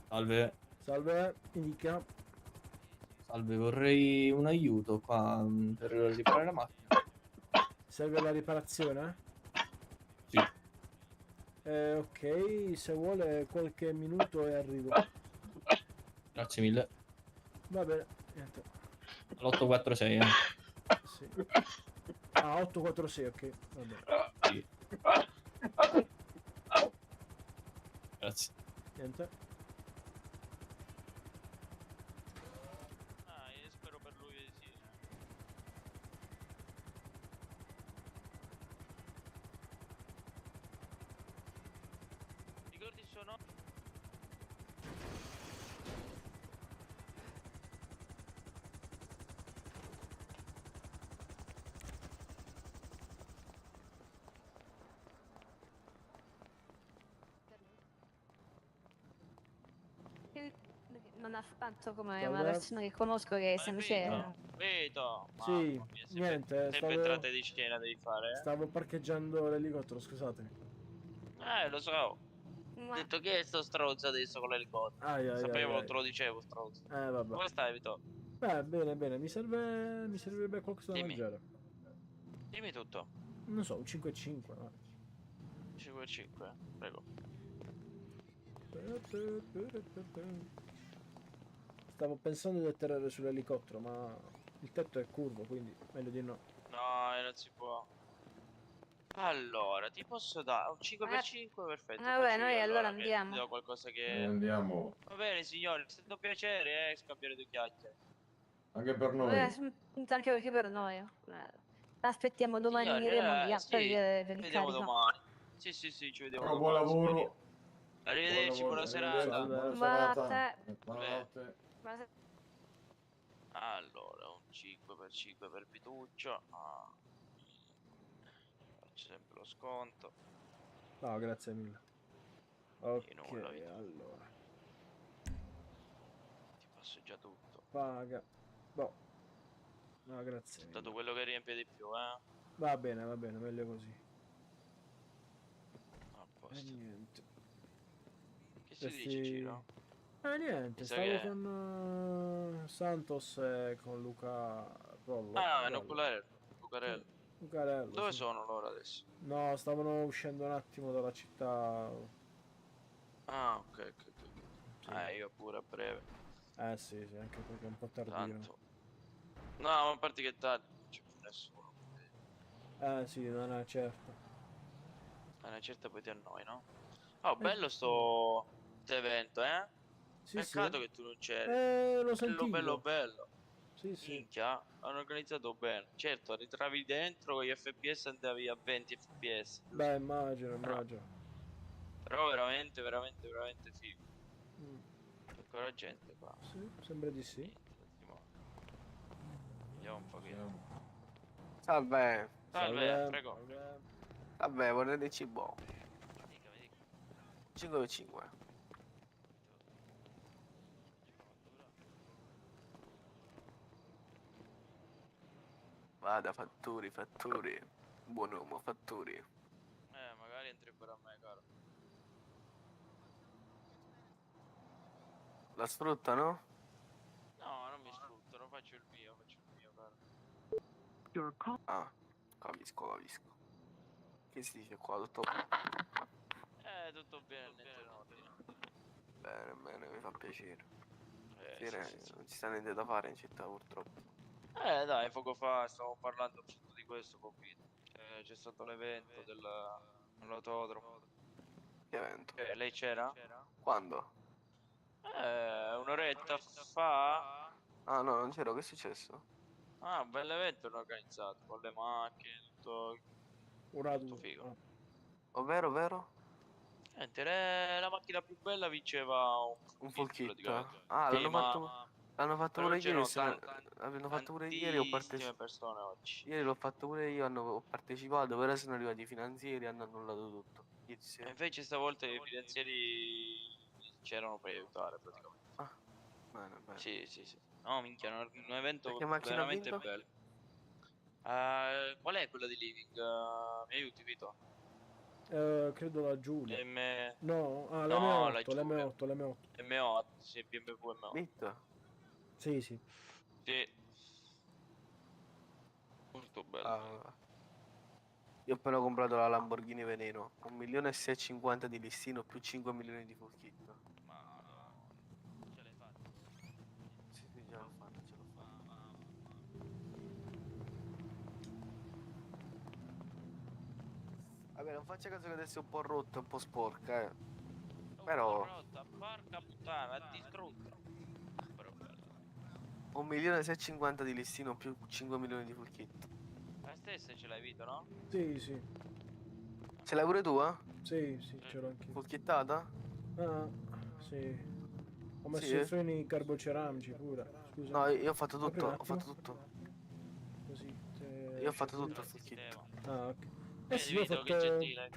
Salve, Salve, indica. salve, vorrei un aiuto qua per riparare la macchina. Serve la riparazione? Sì. Ok, se vuole qualche minuto e arrivo. Grazie mille. Va bene, niente. L'846, Sì. Ah, 846, ok. Va bene. Sì. Grazie. Niente. Io spero per lui di sì. non ha fatto come Salve. una persona che conosco che se invece... Vedo. Sì, Mamma mia, niente, sempre stavo, entrate di scena devi fare, stavo parcheggiando l'elicottero, scusatemi. Lo so. Ho Ma... detto che è sto stronzo adesso con l'elicottero. Ai, ai, ai, Sapevo, ai. te lo dicevo, stronzo. Vabbè. Come stai, Vito? Bene, bene, mi servirebbe qualcosa da Dimmi. mangiare. Dimmi tutto. Non so, un 5-5, no? 5-5, prego. Stavo pensando di atterrare sull'elicottero, ma il tetto è curvo, quindi meglio di no. No, non si può. Allora, ti posso dare un 5x5, perfetto. Vabbè, faccio noi io allora che andiamo. ti do qualcosa che... Andiamo. Va bene, signori, è stato un piacere, scambiare due chiacchiere. Anche per noi. Anche perché per noi. Aspettiamo domani Signori, via sì, per il ci vediamo carico. domani. Sì, sì, sì, ci vediamo Però buon domani. signori. lavoro. Arrivederci, buona serata. Salve. Buona Buonanotte. serata. Buonanotte. Allora, un 5x5 per Pituccio. Faccio sempre lo sconto. No, grazie mille. Ok, nulla, Vito. allora. Ti passo già tutto. Paga. Boh. No, grazie Tutto mille. quello che riempie di più, Va bene, meglio così. A posto. Niente. Che si dice, Ciro? Niente, Mi sa stavo che- con Santos e con Luca Rollo. Ah, Rollo. Lucarello. Lucarello, Dove sì. sono loro adesso? No, stavano uscendo un attimo dalla città. Ah, ok. Sì. Io pure a breve. Sì, anche perché è un po' tardino. Tanto. No, ma a parte che tardi, non c'è più nessuno. Sì, non è certo. Una certa poi ti annoi, no? Oh, sì. bello sto evento, Sì, Peccato sì. che tu non c'eri. L'ho Bello, sentito. bello. Sì, sì. Minchia, hanno organizzato bene. Certo, ritravi dentro con gli FPS andavi a 20 FPS. Beh, immagino. Però veramente figo. Mm, C'è ancora gente qua. sì, sembra di sì. Vediamo un pochino. Salve. Salve, prego. Vabbè, vorrei del cibo. Mi dica. 5x5. Vada, fatturi. Buon uomo, fatturi. Magari entri pure a me, caro. La sfruttano? No, non mi sfruttano, faccio il mio, caro. Ah, capisco. Che si dice qua? Tutto Tutto bene, niente in ordine. bene, mi fa piacere. Sì. Non ci sta niente da fare in città purtroppo. Dai, poco fa stavamo parlando appunto di questo, Popito. C'è stato l'evento dell'autodromo. Che evento? Lei c'era? Quando? Un'oretta fa. Ah no, non c'ero, che è successo? Un bel evento hanno organizzato con le macchine, tutto figo. Ovvero? Niente, la macchina più bella vinceva Un kit, full kit. praticamente. Ah, Sì, l'hanno fatto però pure ieri. c'erano L'hanno fatto pure ieri. Ho tantissime persone oggi. Ieri l'ho fatto pure io, ho partecipato, però sono arrivati i finanzieri e hanno annullato tutto. Ieri sera. E invece stavolta i finanzieri c'erano per aiutare praticamente. Ah, bene. Sì. No, minchia, un evento Che macchina ha veramente vinto? bello. Qual è quella di Living? Mi aiuti, Vito? Credo la Giulia. No, No, l'M8, l'M8. M8, sì, BMW M8. Vitto? Sì. Sì. Molto bello. Io ho appena comprato la Lamborghini Veneno. 1.650.000 di listino più 5 milioni di full kit. Ma no, ce l'hai fatta? Sì, ce l'ho fatta. Vabbè, non faccia caso che adesso è un po' rotta, un po' sporca, Però- Porca puttana, distrutta. Però bella. 1.650.000 di listino più 5 milioni di full kit. La stessa ce l'hai, Vito, no? Sì. Ce l'hai pure tu, eh? Sì, c'ero anche io. Full kittata? Sì. Ho messo Sì? i freni carboceramici pure. Scusa. No, io ho fatto Apri tutto, un ho fatto attimo. tutto. Così. Io ho fatto tutto il Il full kit. sistema. Ok. Vedi, Sì, ho Vito, che fatto... gentile.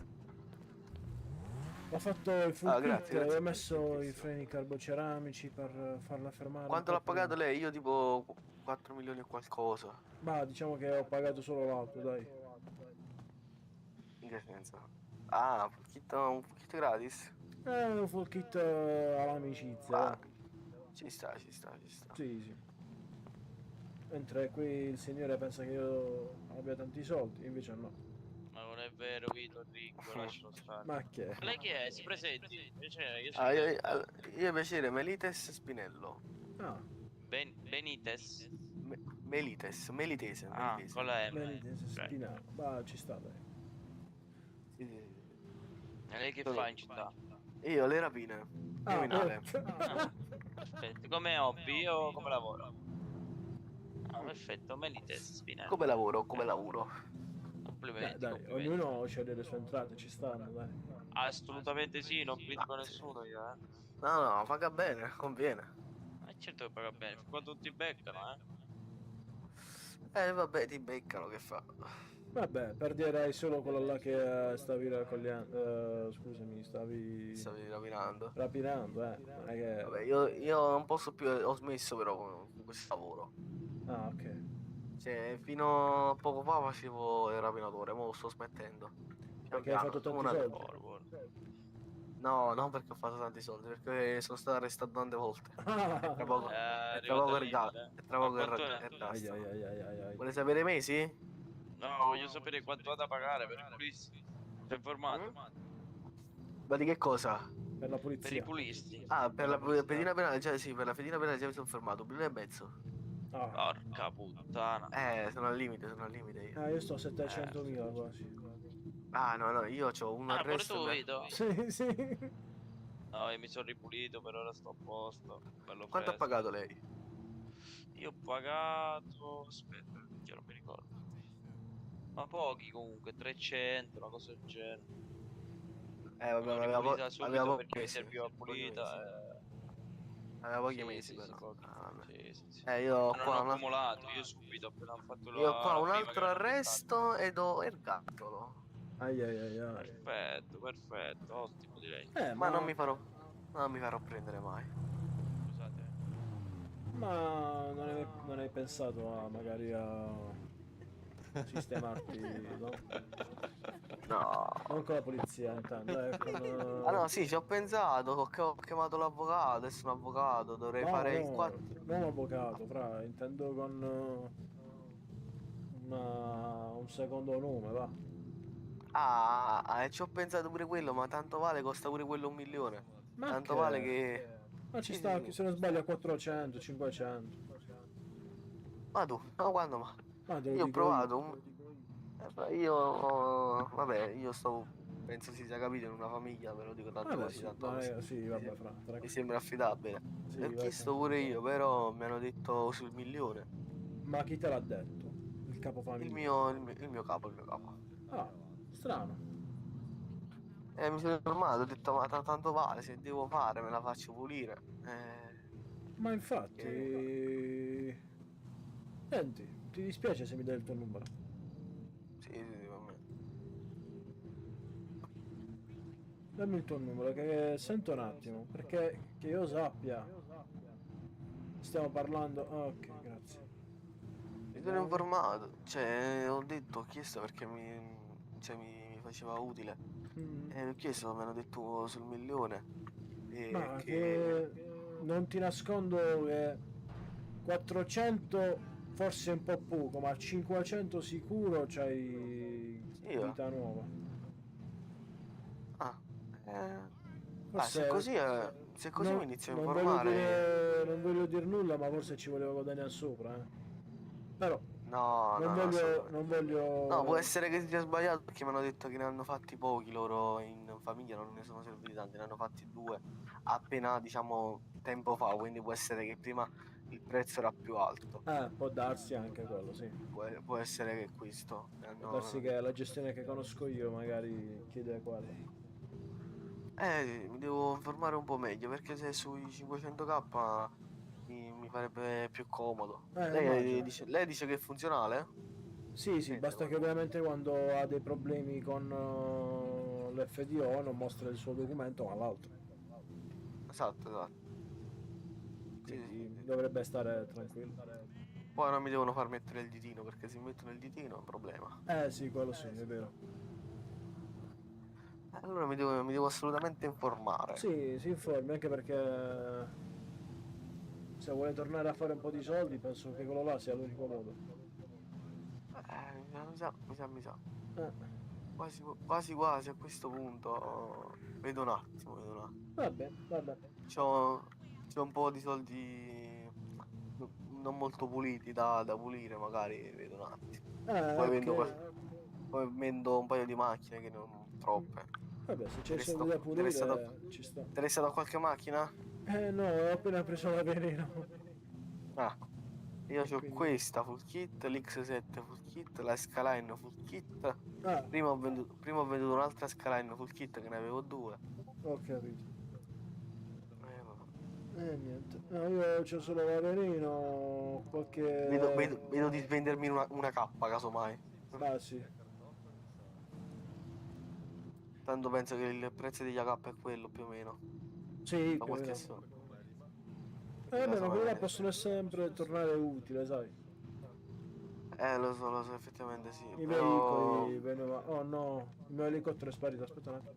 Ho fatto il full Ah, kit grazie, e grazie. ho messo i freni carboceramici per farla fermare. Quanto un l'ha po' pagato prima. lei? Io tipo 4 milioni e qualcosa. Ma diciamo che ho pagato solo l'auto, dai. In che senso? Ah, un kit gratis? Un full kit all'amicizia, Ma va. ci sta, ci sta, ci sta. Sì, sì. Mentre qui il signore pensa che io abbia tanti soldi, invece no. Ma non è vero, Vito, ricco, lascialo stare. Ma che? Ma lei chi è? Si presenti? Cioè, io Ah, sono io piacere, Melites Spinello. Ah, Benites. Melitese. Ah, con la M. Benitez Ok. Spinale. Ma ci sta, dai. Sì, sì, sì. E lei che Sono- fa in città? Io le rapine. Criminale. Perfetto. Come hobby o come lavoro? Ah, perfetto, Melites Spinelli. Come lavoro, come lavoro. Complimenti, Dai, complimenti. ognuno sceglie le sue entrate, ci stanno, dai. Assolutamente sì, non critico nessuno io, eh. No, no, paga bene, conviene. Certo che paga bene, fin quando tutti beccano, Vabbè, ti beccano, che fa? Vabbè, perderai solo quello là che stavi raccogliendo. Scusami, stavi Stavi rapinando. rapinando, Non è che... Vabbè, io non posso più, ho smesso però con questo lavoro. Ah, ok. Cioè, fino a poco fa facevo il rapinatore, mo sto smettendo. Pian Perché hai piano, fatto come tanti una... soldi. No, non perché ho fatto tanti soldi, perché sono stato arrestato tante volte. E tra poco, e tra arrivato poco, al limite. e tra poco quanto è? è Ai, basta. ai, ai, ai, ai, ai. Vuole sapere i mesi? No, voglio sapere quanto ha da pagare per i pulisti. Sei informato? Ma di che cosa? Per la Per i pulizia. pulisti. Ah, per la pulizia. pedina penale, cioè sì, per la pedina penale già mi sono fermato, 1,5 milioni. Ah. Porca puttana. Sono al limite io. Io sto a 700.000 quasi. Ah, no, io ho un Ah, pure arresto. tu, Vito? Sì, sì. No, io mi sono ripulito, per ora sto a posto. Bello Quanto ha fresco. pagato lei? Io ho pagato... Aspetta, che non mi ricordo. Ma pochi comunque, 300, una cosa del genere. Vabbè, L'ho ma ripulita subito aveva perché pochi mi mesi. serviva Pochi mesi. pulita. Aveva pochi Sì, mesi sì, sì, però. pochi. Ah, vabbè. Sì, sì, sì. Io ho Ma non qua ho un altro... accumulato, io subito appena ho fatto Io ho qua la un prima che altro mi hanno buttato. arresto ed ho ergastolo. Ai, ai, ai, ai. Perfetto, perfetto, ottimo direi. Ma non mi farò prendere mai. Scusate. Ma non hai pensato a magari a sistemarti, no? No. Non con la polizia, intanto, Ah no, sì, ci ho pensato, ho chiamato l'avvocato, adesso un avvocato, dovrei No, fare il no, 4. non avvocato, fra, intendo con un secondo nome, va. E ci ho pensato pure quello, ma tanto vale, costa pure quello 1 milione. Ma Tanto che? vale che... Ma ci Sì, sta, sì, sì. se non sbaglio, a 400, 500. Ma tu, no, quando ma? Ma te lo Io ho dico io. provato vabbè, io stavo, penso si sia capito in una famiglia, ve lo dico tanto Vabbè, così, sì, tanto così. sì, vabbè, fra, Mi tranquillo. sembra affidabile. Sì, L'ho vai, chiesto pure io, però mi hanno detto sul 1 milione. Ma chi te l'ha detto? Il capofamiglia. Il mio capo, il mio capo. Ah, strano. Mi sono informato, ho detto, ma tanto vale, se devo fare me la faccio pulire. Ma infatti... Che- Senti, ti dispiace se mi dai il tuo numero? Sì, va bene. Dammi il tuo numero, che sento un attimo, perché che io sappia... Stiamo parlando... Ah, ok, grazie. Mi sono informato, cioè ho chiesto perché mi faceva utile. Ho chiesto, mi hanno detto sul 1 milione. Ma che non ti nascondo che 400 forse un po' poco, ma 500 sicuro c'hai Io? vita nuova. Se così, mi inizio a informare. Non voglio dire nulla, ma forse ci volevo guadagnare sopra, Però No, non no, voglio, assolutamente. non voglio... No, può essere che sia sbagliato perché mi hanno detto che ne hanno fatti pochi loro in famiglia, non ne sono serviti tanti, ne hanno fatti 2 appena, diciamo, tempo fa, quindi può essere che prima il prezzo era più alto. Può darsi anche quello, sì. Può essere che questo. Può darsi che la gestione che conosco io magari chiede quello. Mi devo informare un po' meglio perché se sui 500k mi farebbe più comodo. Immagino. Lei dice che è funzionale? Sì, basta che ovviamente quando ha dei problemi con l'FDO non mostra il suo documento ma l'altro. Esatto, esatto. Sì, Quindi sì. dovrebbe stare tranquillo. Poi non mi devono far mettere il ditino, perché se mi mettono il ditino è un problema. Sì, quello sì, è vero. Allora mi devo assolutamente informare. Sì, si informi anche perché se vuole tornare a fare un po' di soldi penso che quello là sia l'unico modo. Mi sa. Eh, Quasi quasi a questo punto. Vedo un attimo, vedo un attimo. vabbè. C'ho un po' di soldi non molto puliti da pulire, magari vedo un attimo. Poi vendo un paio di macchine che non troppe. Vabbè, se c'è i soldi da pulire ci sta. Interessato a qualche macchina? No, ho appena preso la veleno. Ah, io ho Quindi- questa full kit, l'X7 full kit, la Skyline full kit. Ah, Prima ho venduto un'altra Skyline full kit che ne avevo due. ho capito. Vabbè. Niente. No, io c'ho solo la veleno, qualche... Vedo di vendermi una K casomai. Ah, sì. Tanto penso che il prezzo degli AK è quello più o meno. Sì, Da più o quel che meno. so. Beh, ma quelle là Casomai- possono sempre tornare utili, sai. Lo so, effettivamente sì. I Però... veicoli, oh no, il mio elicottero è sparito, aspetta un attimo.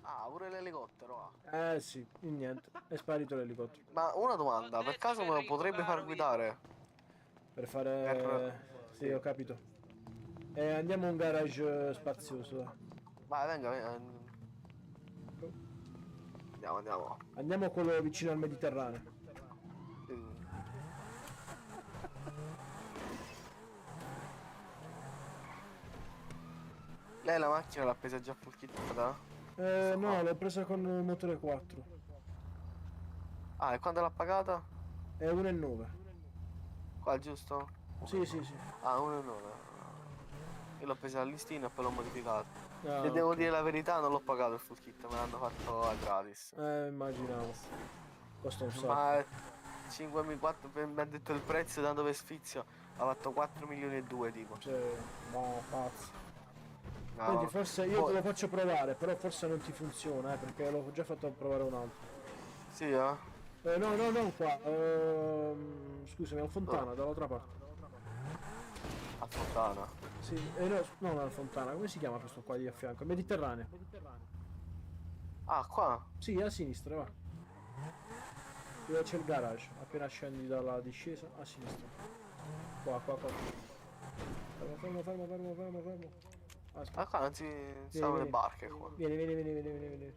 Ah, pure l'elicottero. Ah. Sì, niente, è sparito l'elicottero. Ma una domanda, per caso me lo potrebbe far guidare? Per fare... Sì, ho capito. Andiamo a un garage spazioso, dai. Vai, venga. Andiamo. Andiamo a quello vicino al Mediterraneo. Lei la macchina l'ha presa già full kittata? No, l'ho presa con il motore 4. Ah, e quando l'ha pagata? È 1,9. Qua, giusto? Sì. Ah, 1,9. Io l'ho presa al listino e poi l'ho modificato. Ah, Se devo ok. dire la verità, non l'ho pagato il full kit, me l'hanno fatto a gratis. Immaginavo. Costa un sacco. Ma 5.400 mi ha detto il prezzo, tanto per sfizio, ha fatto 4 milioni e 2 tipo. Cioè, no, pazzo. No, Senti, forse io poi- te lo faccio provare, però forse non ti funziona, perché l'ho già fatto provare un altro. Sì, eh? No, non qua. Scusami, al Fontana, dall'altra parte. A Fontana. Sì, no, non al Fontana, come si chiama questo qua di a fianco? Mediterraneo. Ah, qua? Sì, a sinistra, va. Dove c'è il garage, appena scendi dalla discesa, a sinistra. Qua. Fermo. Aspetta. Ah, qua non si stanno le vieni. barche qua. Vieni.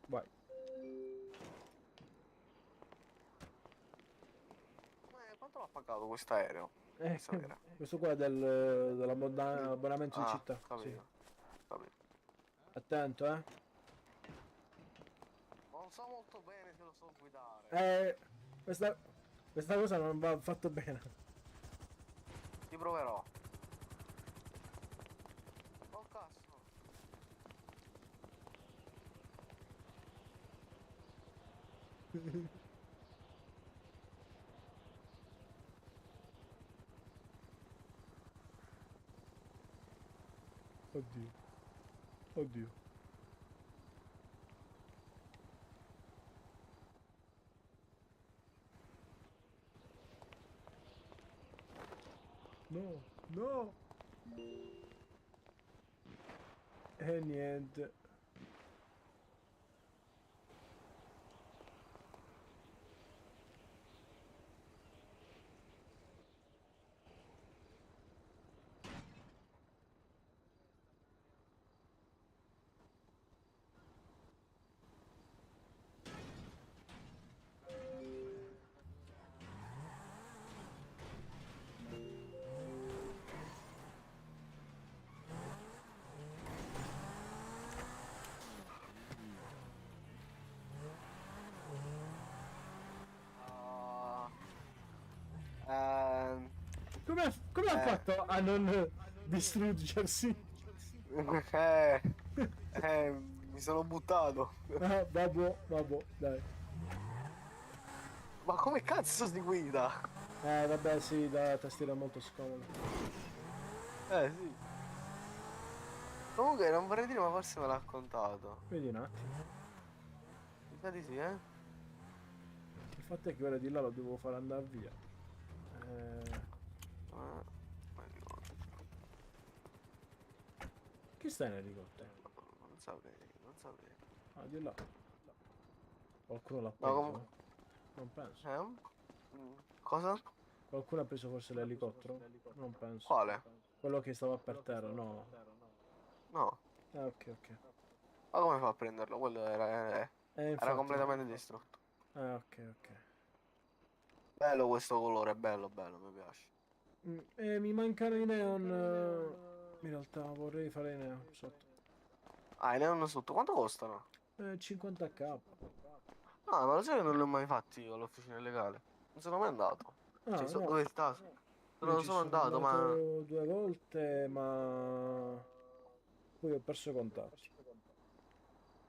Vai. Quanto l'ha pagato questo aereo? Sapere. Questo qua è dell'abbonamento di Ah, città. capito. Sì. Capito. Attento, Non so molto bene se lo so guidare. Questa cosa non va fatto bene. Ti proverò. Oh cazzo. Oddio. No. E niente. Come ha fatto a non distruggersi? Mi sono buttato. Ah, vabbè, dai. Ma come cazzo si guida? Vabbè, sì, la tastiera è molto scomoda. Sì. Comunque non vorrei dire, ma forse me l'ha contato. Vedi un attimo. Mi sa di sì, eh? Il fatto è che ora di là lo devo far andare via. Ma ricordo. Chi sta in elicottero? Non saprei, non saprei. Ah, di là. Qualcuno l'ha No, preso? comunque- Non penso. Cosa? Qualcuno ha preso forse l'elicottero? Non penso. Quale? Quello che stava per terra, no. No. Ok, ok. Ma come fa a prenderlo? Quello era Infatti. completamente distrutto. Ok, ok. Bello questo colore, bello, bello, mi piace. Mi mancano i neon. In realtà vorrei fare i neon sotto. Ah, i neon sotto, quanto costano? 50k. No, ma lo sai che non li ho mai fatti io all'officina illegale? Non sono mai andato. Ah, Cioè, no. dove sta? Io Non ci sono andato, ma... 2 volte, ma poi ho perso i contatti.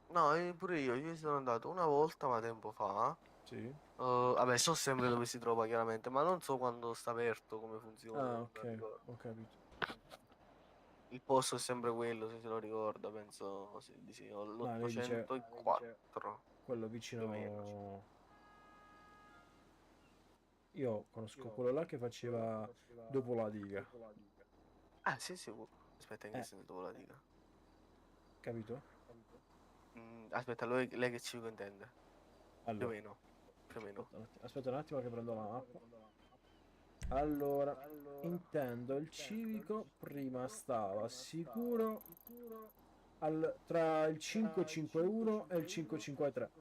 No, pure io ci sono andato una volta, ma tempo fa. Sì. Vabbè, so sempre dove si trova chiaramente, ma non so quando sta aperto, come funziona, Ah, non ok, ricordo. ho capito. Il posto è sempre quello, se lo ricorda, penso sì, di sì. Ho Ah, lei dice l'804. quello Più o meno. vicino. Io conosco quello là che faceva dopo la diga, Ah, sì, sì. Aspetta, in che senso dopo la dica? capito? Aspetta, lei che cibo intende? Più o Allora, meno. Più o meno. aspetta un attimo che prendo la mappa. Allora, intendo il civico prima stava sicuro tra il 551 e il 553.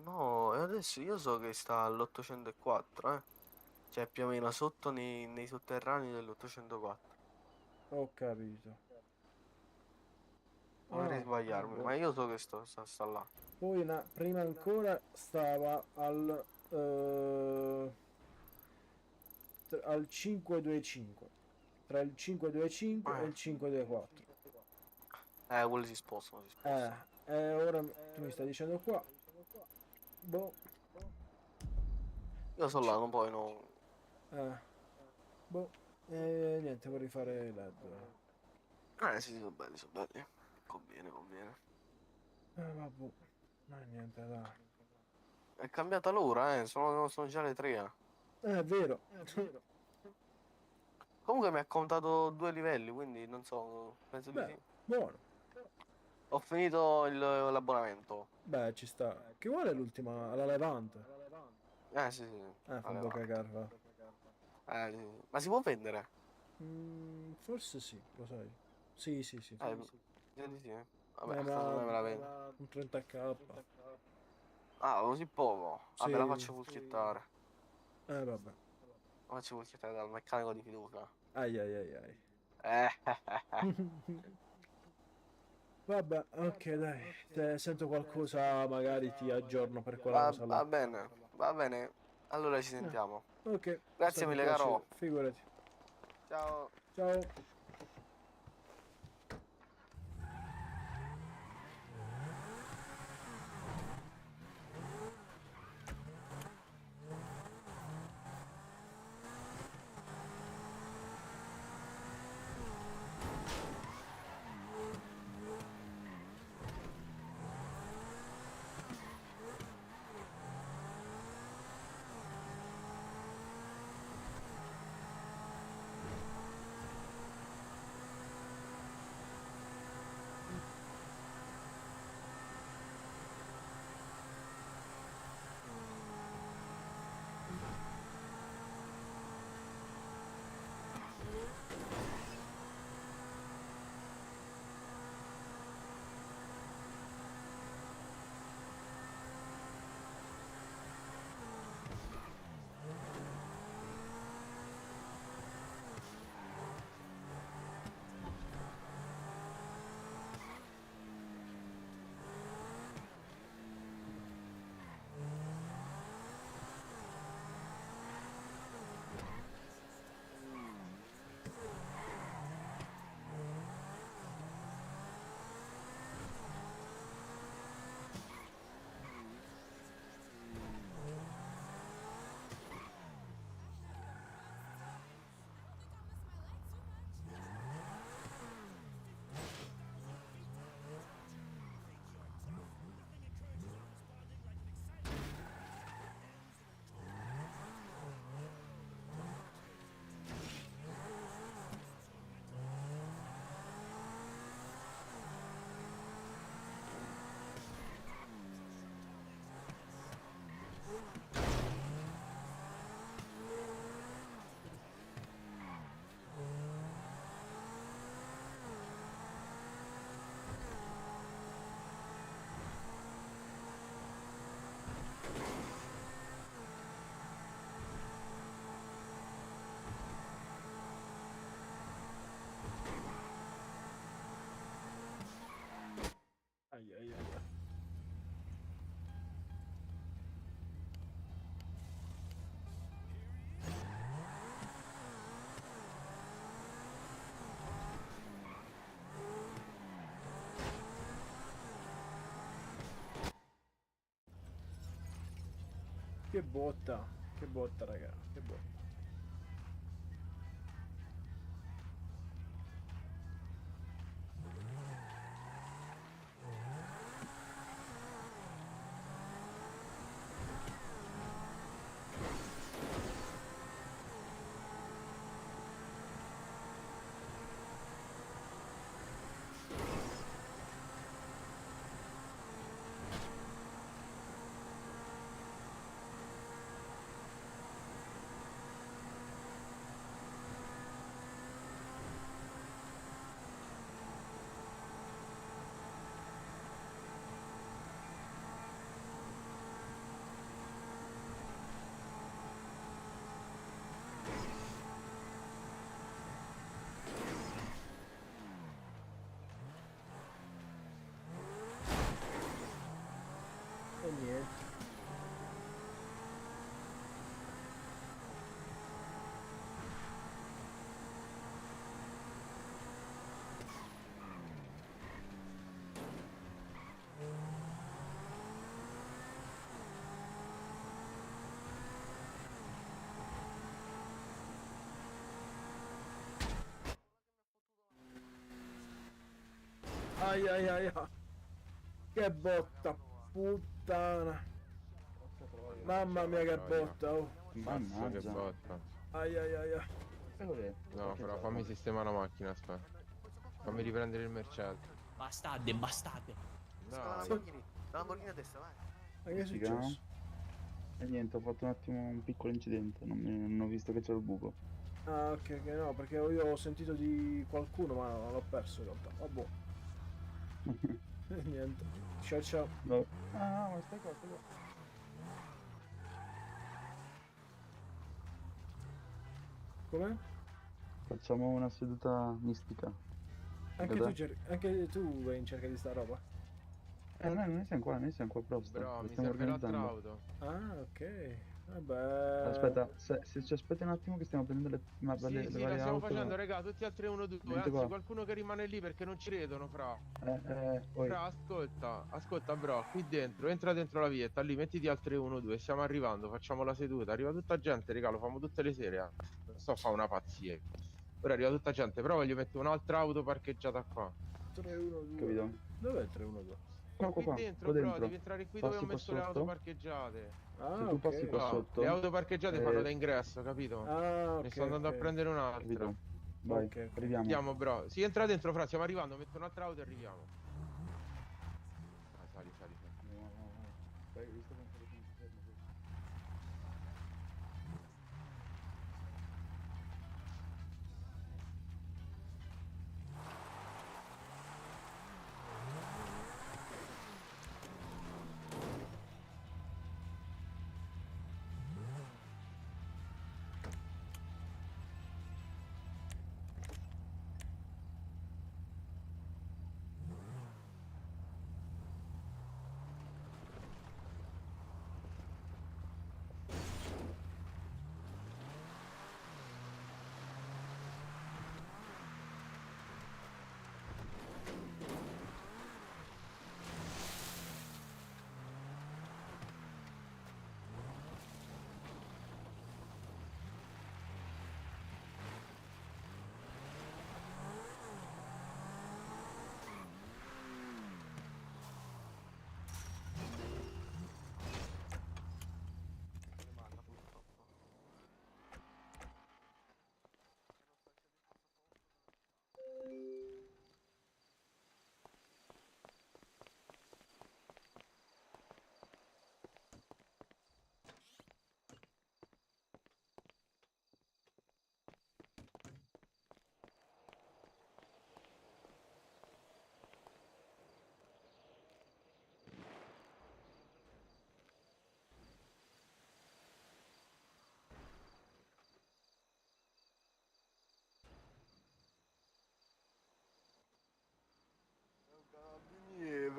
No, e adesso io so che sta all'804, eh. Cioè più o meno sotto nei sotterranei dell'804. Ho capito. Vorrei Ah, sbagliarmi, ma boh. io so che sta là. Poi prima ancora stava al 525, tra il 525 e il 524. Quelli si spostano, si spostano. Ora tu mi stai dicendo qua. Boh. Io so là, non poi non... Boh. Niente, vorrei fare LED. Sì, sono belli, sono belli. Conviene, conviene. Vabbè. Niente, dai. È cambiata l'ora, sono già le 3. È vero. Comunque mi ha contato 2 livelli, quindi non so, penso di Beh, sì. buono. Ho finito l'abbonamento. Beh, ci sta. Che vuole l'ultima? La Levante? Sì, sì. Fa un po' cagare, va. Sì. Ma si può vendere? Forse sì, lo sai. Sì, sì, sì. Mi sa di sì. Vabbè, Ma secondo me me la vendo. un 30k. Ah, così poco? Sì. Vabbè, la faccio fucchettare. Vabbè. La faccio fucchettare dal meccanico di fiducia. Ai ai ai ai. Eh. Vabbè, ok, dai. Se sento qualcosa, magari ti aggiorno per quella cosa là. Va bene, va bene. Allora ci sentiamo. Ok. è Grazie stato un mille, piacere, caro. figurati. Ciao. Ciao. Ai, ai, ai, ai. Che botta raga, che botta. E niente. Ai ai ai ai. Che botta, puttana. Mamma mia che botta, oh. Mazza che botta. Ai ai ai ai. No, però fammi sistemare la macchina, aspetta. Fammi riprendere il Mercedes. Bastarde, bastarde. Dai. La Lamborghini a destra, vai. Ma che è successo? E niente, ho fatto un attimo un piccolo incidente, non ho visto che c'era il buco. Ah ok, ok, no, perché io ho sentito di qualcuno ma l'ho perso in realtà. Vabbè. Niente. Ciao ciao. No. Ah, ma stai qua, stai qua. Com'è? Facciamo una seduta mistica. Anche Dov'è? anche tu vai in cerca di sta roba? Noi siamo qua apposta. Bro, lo mi stiamo serve l'altra organizzando. auto. Ah ok. Vabbè. Aspetta, se ci aspetti un attimo che stiamo prendendo le Sì, le sì, varie la stiamo auto. facendo, raga, tutti al 312. Venite Anzi, qua. qualcuno che rimane lì perché non ci vedono, fra. Poi. Fra, ascolta, bro, qui dentro, entra dentro la vietta, lì mettiti al 312, stiamo arrivando, facciamo la seduta, arriva tutta gente, raga, lo facciamo tutte le sere, non sto a fare una pazzia. Ora arriva tutta gente, però voglio mettere un'altra auto parcheggiata qua. 312. Capito? Dov'è il 312? Qui dentro, bro, devi entrare qui dove ho messo le auto parcheggiate. Ah, Se tu passi qua sotto. Le auto parcheggiate fanno da ingresso, capito? Ah, Ne sto andando a prendere un'altra. Vai, arriviamo. Andiamo, bro. Si entra dentro, fra, stiamo arrivando, metto un'altra auto e arriviamo. Sali. Vai, visto quanto lo sono fermo.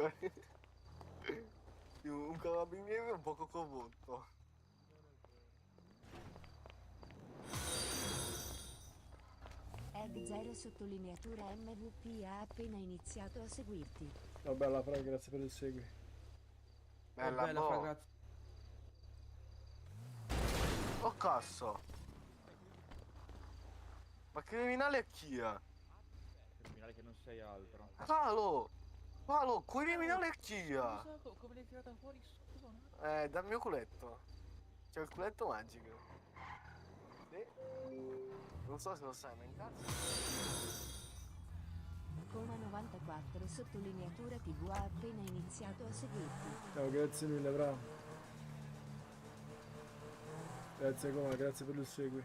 comunque. Un carabiniere un poco corrotto. Egg 0 sottolineatura MVP ha appena iniziato a seguirti. Vabbè, la Fra, grazie per il segui. Bella, Bella, boh. ragazzi. Oh cazzo. Ma criminale è chi è? Criminale che non sei altro. Palo! Palo, criminale è chi è? Come l'hai tirata fuori? Scusa. Dal mio culetto. C'è il culetto magico. Sì. Non so se lo sai, ma in cazzo. Coma 94 sottolineatura TV ha appena iniziato a seguirti. Ciao, grazie mille, bravo. Grazie Coma, grazie per il segui.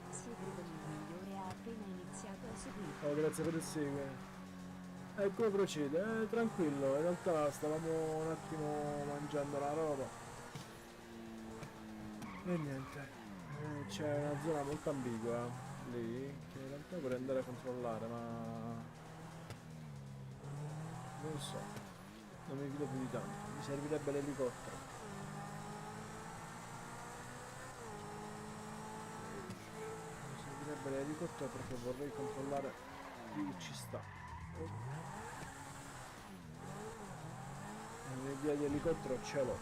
Segredo il migliore ha appena iniziato a seguirti. Oh, grazie per il segui. E come procede? Tranquillo, in realtà stavamo un attimo mangiando la roba. E niente, c'è una zona molto ambigua lì, che in realtà vorrei andare a controllare, ma non so, non mi fido più di tanto, mi servirebbe l'elicottero. Mi servirebbe l'elicottero perché vorrei controllare chi ci sta. L'idea di elicottero ce l'ho.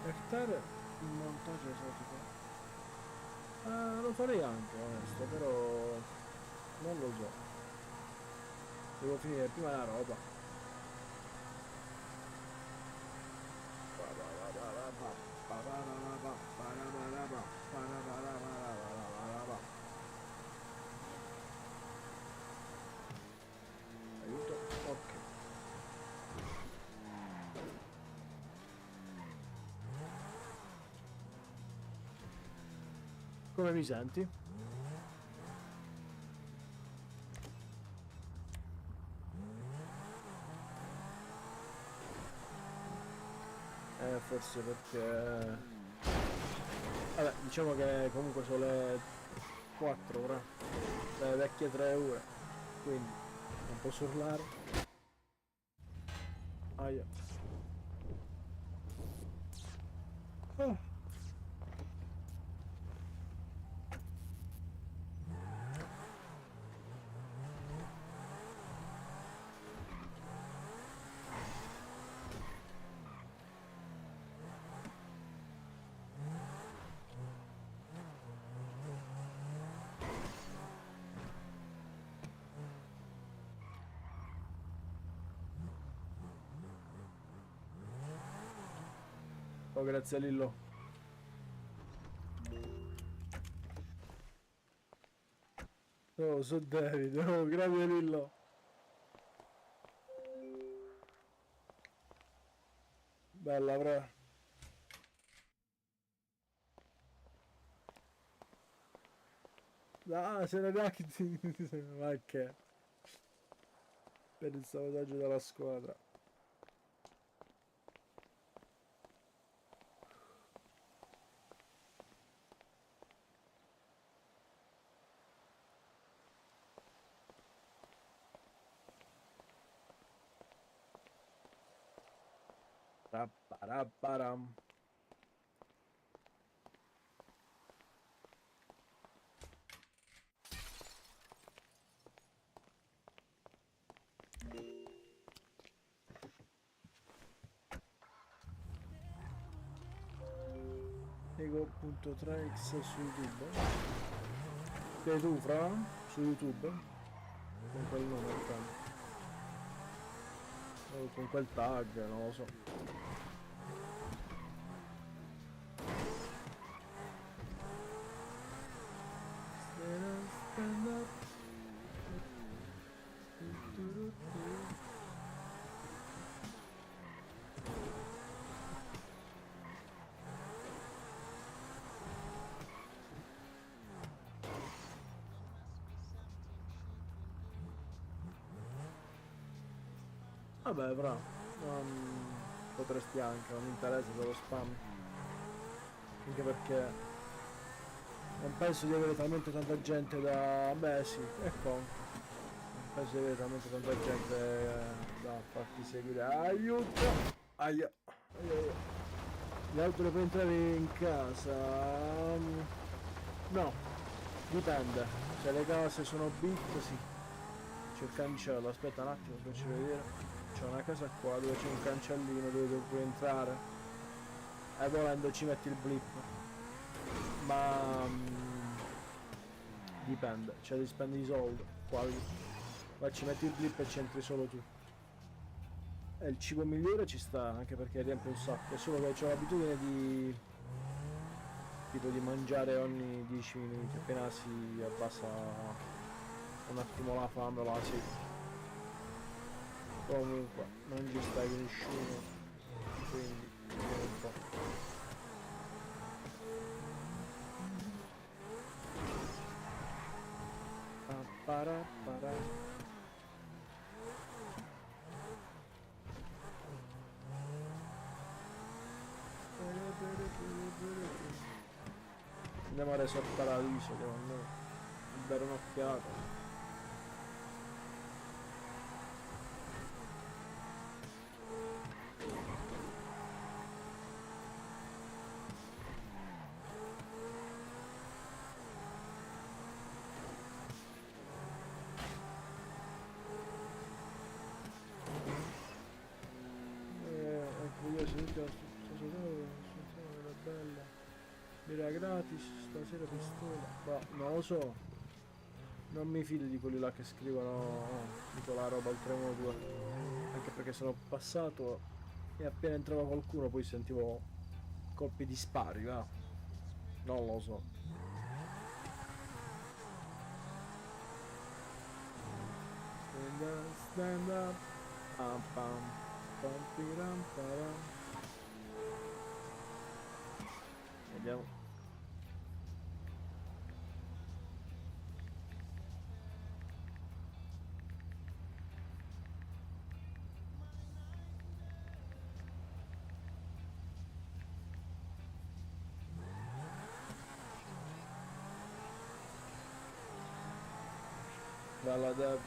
Hectare il montaggio esotico. Lo farei anche, onesto, però non lo so. Devo finire prima la roba. Aiuto, ok. Come mi senti? Forse perché... Vabbè, diciamo che comunque sono le 4 ora. Le vecchie 3 ore. Quindi non posso urlare. Aia. Oh. Oh, grazie Lillo. Oh, so David. Oh, grazie Lillo. Bella, bra. Ah, se ne dà che ti... Ma che... Per il sabotaggio della squadra. Raparaparam. Ego.3x su YouTube. Sei tu, Fra? Su YouTube? Con quel nome intanto. O con quel tag, non lo so. Stand up. Vabbè, bravo. potresti anche, non mi interessa se lo spam. Anche perché non penso di avere talmente tanta gente da... Beh sì, è con. Non penso di avere talmente tanta gente da farti seguire. Aiuto! Aia! Le auto le puoi entrare in casa? No, dipende. Se le case sono big, sì. C'è il cancello, aspetta un attimo, faccio vedere. C'è una casa qua dove c'è un cancellino dove puoi entrare. E volendo ci metti il blip. Ma dipende, cioè devi spendere i soldi. Qua ci metti il blip e ci entri solo tu. E il cibo migliore ci sta, anche perché riempie un sacco. È solo che ho l'abitudine di tipo di mangiare ogni 10 minuti, appena si abbassa un attimo la fame o la sete. Comunque non ci stai con nessuno, quindi vediamo un po'. Andiamo a Resort Paradiso, secondo me. Dare un'occhiata. Birra gratis, stasera pistola. Boh, non lo so. Non mi fido di quelli là che scrivono tipo la roba al 312. Anche perché sono passato e appena entrava qualcuno poi sentivo colpi di spari, va. Non lo so. Stand up. Pam pam. Pam piram param. Vediamo. Dalla Deb,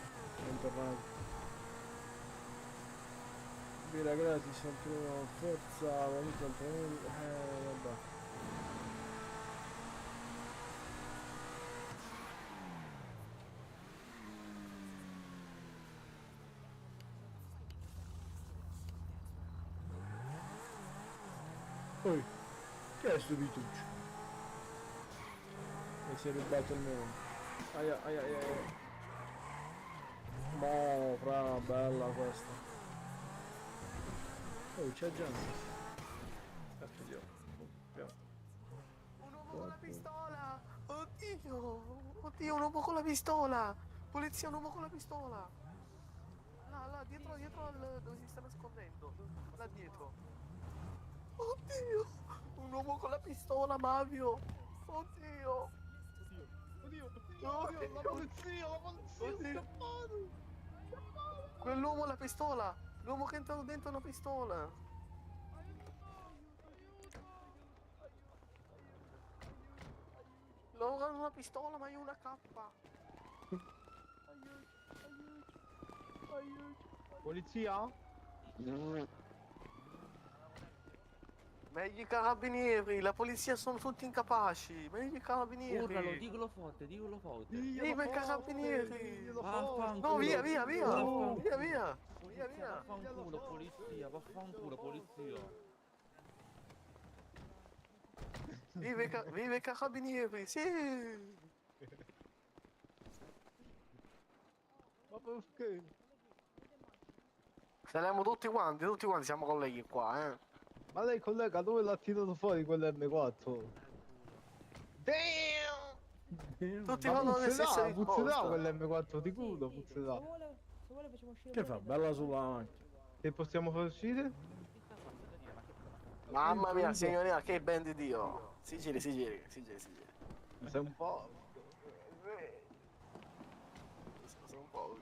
bentornato. Birra gratis, forza, venuto al vabbè. Poi, che è sto vituccio? Mi si è rubato il nome. Aia, aia, aia, aia. Mo, fra, bella questa. Oh, c'è gente. Aspetta, Dio. Un uomo con la pistola! Oddio! Oddio, un uomo con la pistola! Polizia, un uomo con la pistola! Là, dietro al... dove si sta nascondendo. Là dietro. Oddio! Un uomo con la pistola, Mavio! Oddio! Oddio! La polizia! È scappato! Quell'uomo ha la pistola! L'uomo che è entrato dentro una pistola! Loro hanno una pistola ma io una K! Aiuto! Polizia? Meglio i carabinieri, la polizia sono tutti incapaci, meglio i carabinieri. Urlalo, diglielo forte. Viva i carabinieri! Vaffanculo. No, via! Via! Vaffanculo, polizia, polizia. Viva i carabinieri, sì! Ma perché? Saremo tutti quanti siamo colleghi qua, eh! Ma lei collega dove l'ha tirato fuori quell'M4? Damn! Tutti Ma vanno nelle stesse puzzerà risposte. quell'M4 di culo, puzzerà. Se vuole facciamo uscire. Che fa? Bella sulla macchina. Che possiamo far uscire? Mamma mia, signorina, che ben di Dio! Si giri. Sei un po'. Sono un po'.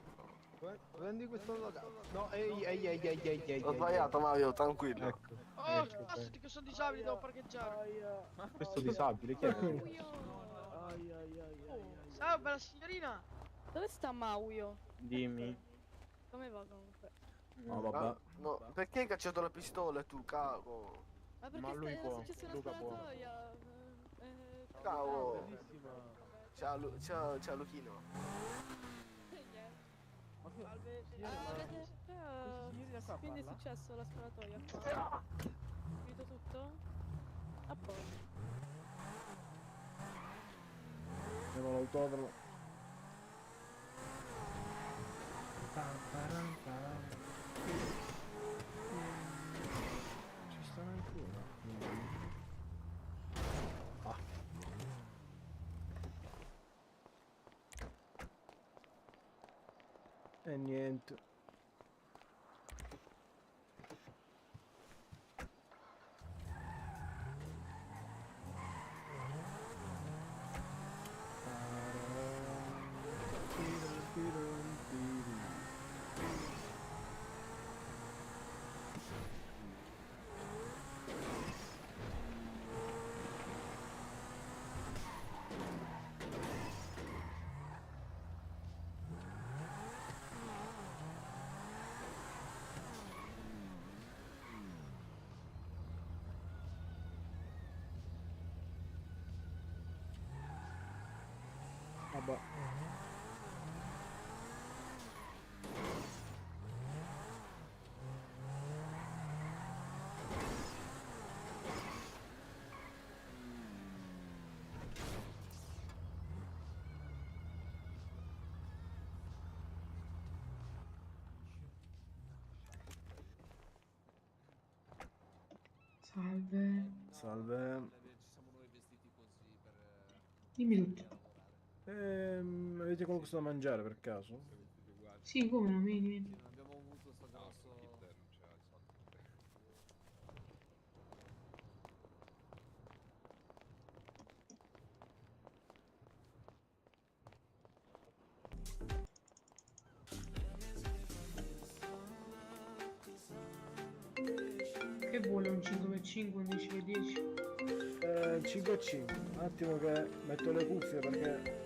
Prendi questo no, ehi. Ho sbagliato, Mario, tranquillo. Ecco. Oh, cazzo, che sono disabili, devo parcheggiare. Questo disabile, chi è? Ciao, bella signorina. Dove sta Mauio? Dimmi. Come va comunque? No, vabbè. No, perché hai cacciato la pistola tu, cago? Ma perché Ma lui è può, successa una Luca può. sparatoria? Cavo. Ciao Luchino. Salve. Quindi è successo la sparatoria qua? Finito tutto? A posto. Andiamo all'autodromo. Ci stanno ancora. Ah. E niente. Vabbè. Salve. Salve. Dimmi tutto. Avete qualcosa da mangiare per caso? Sì, come no, vieni. Che vuole un 5x5, un 10x10? 5 e 5. Un attimo che metto le cuffie perché...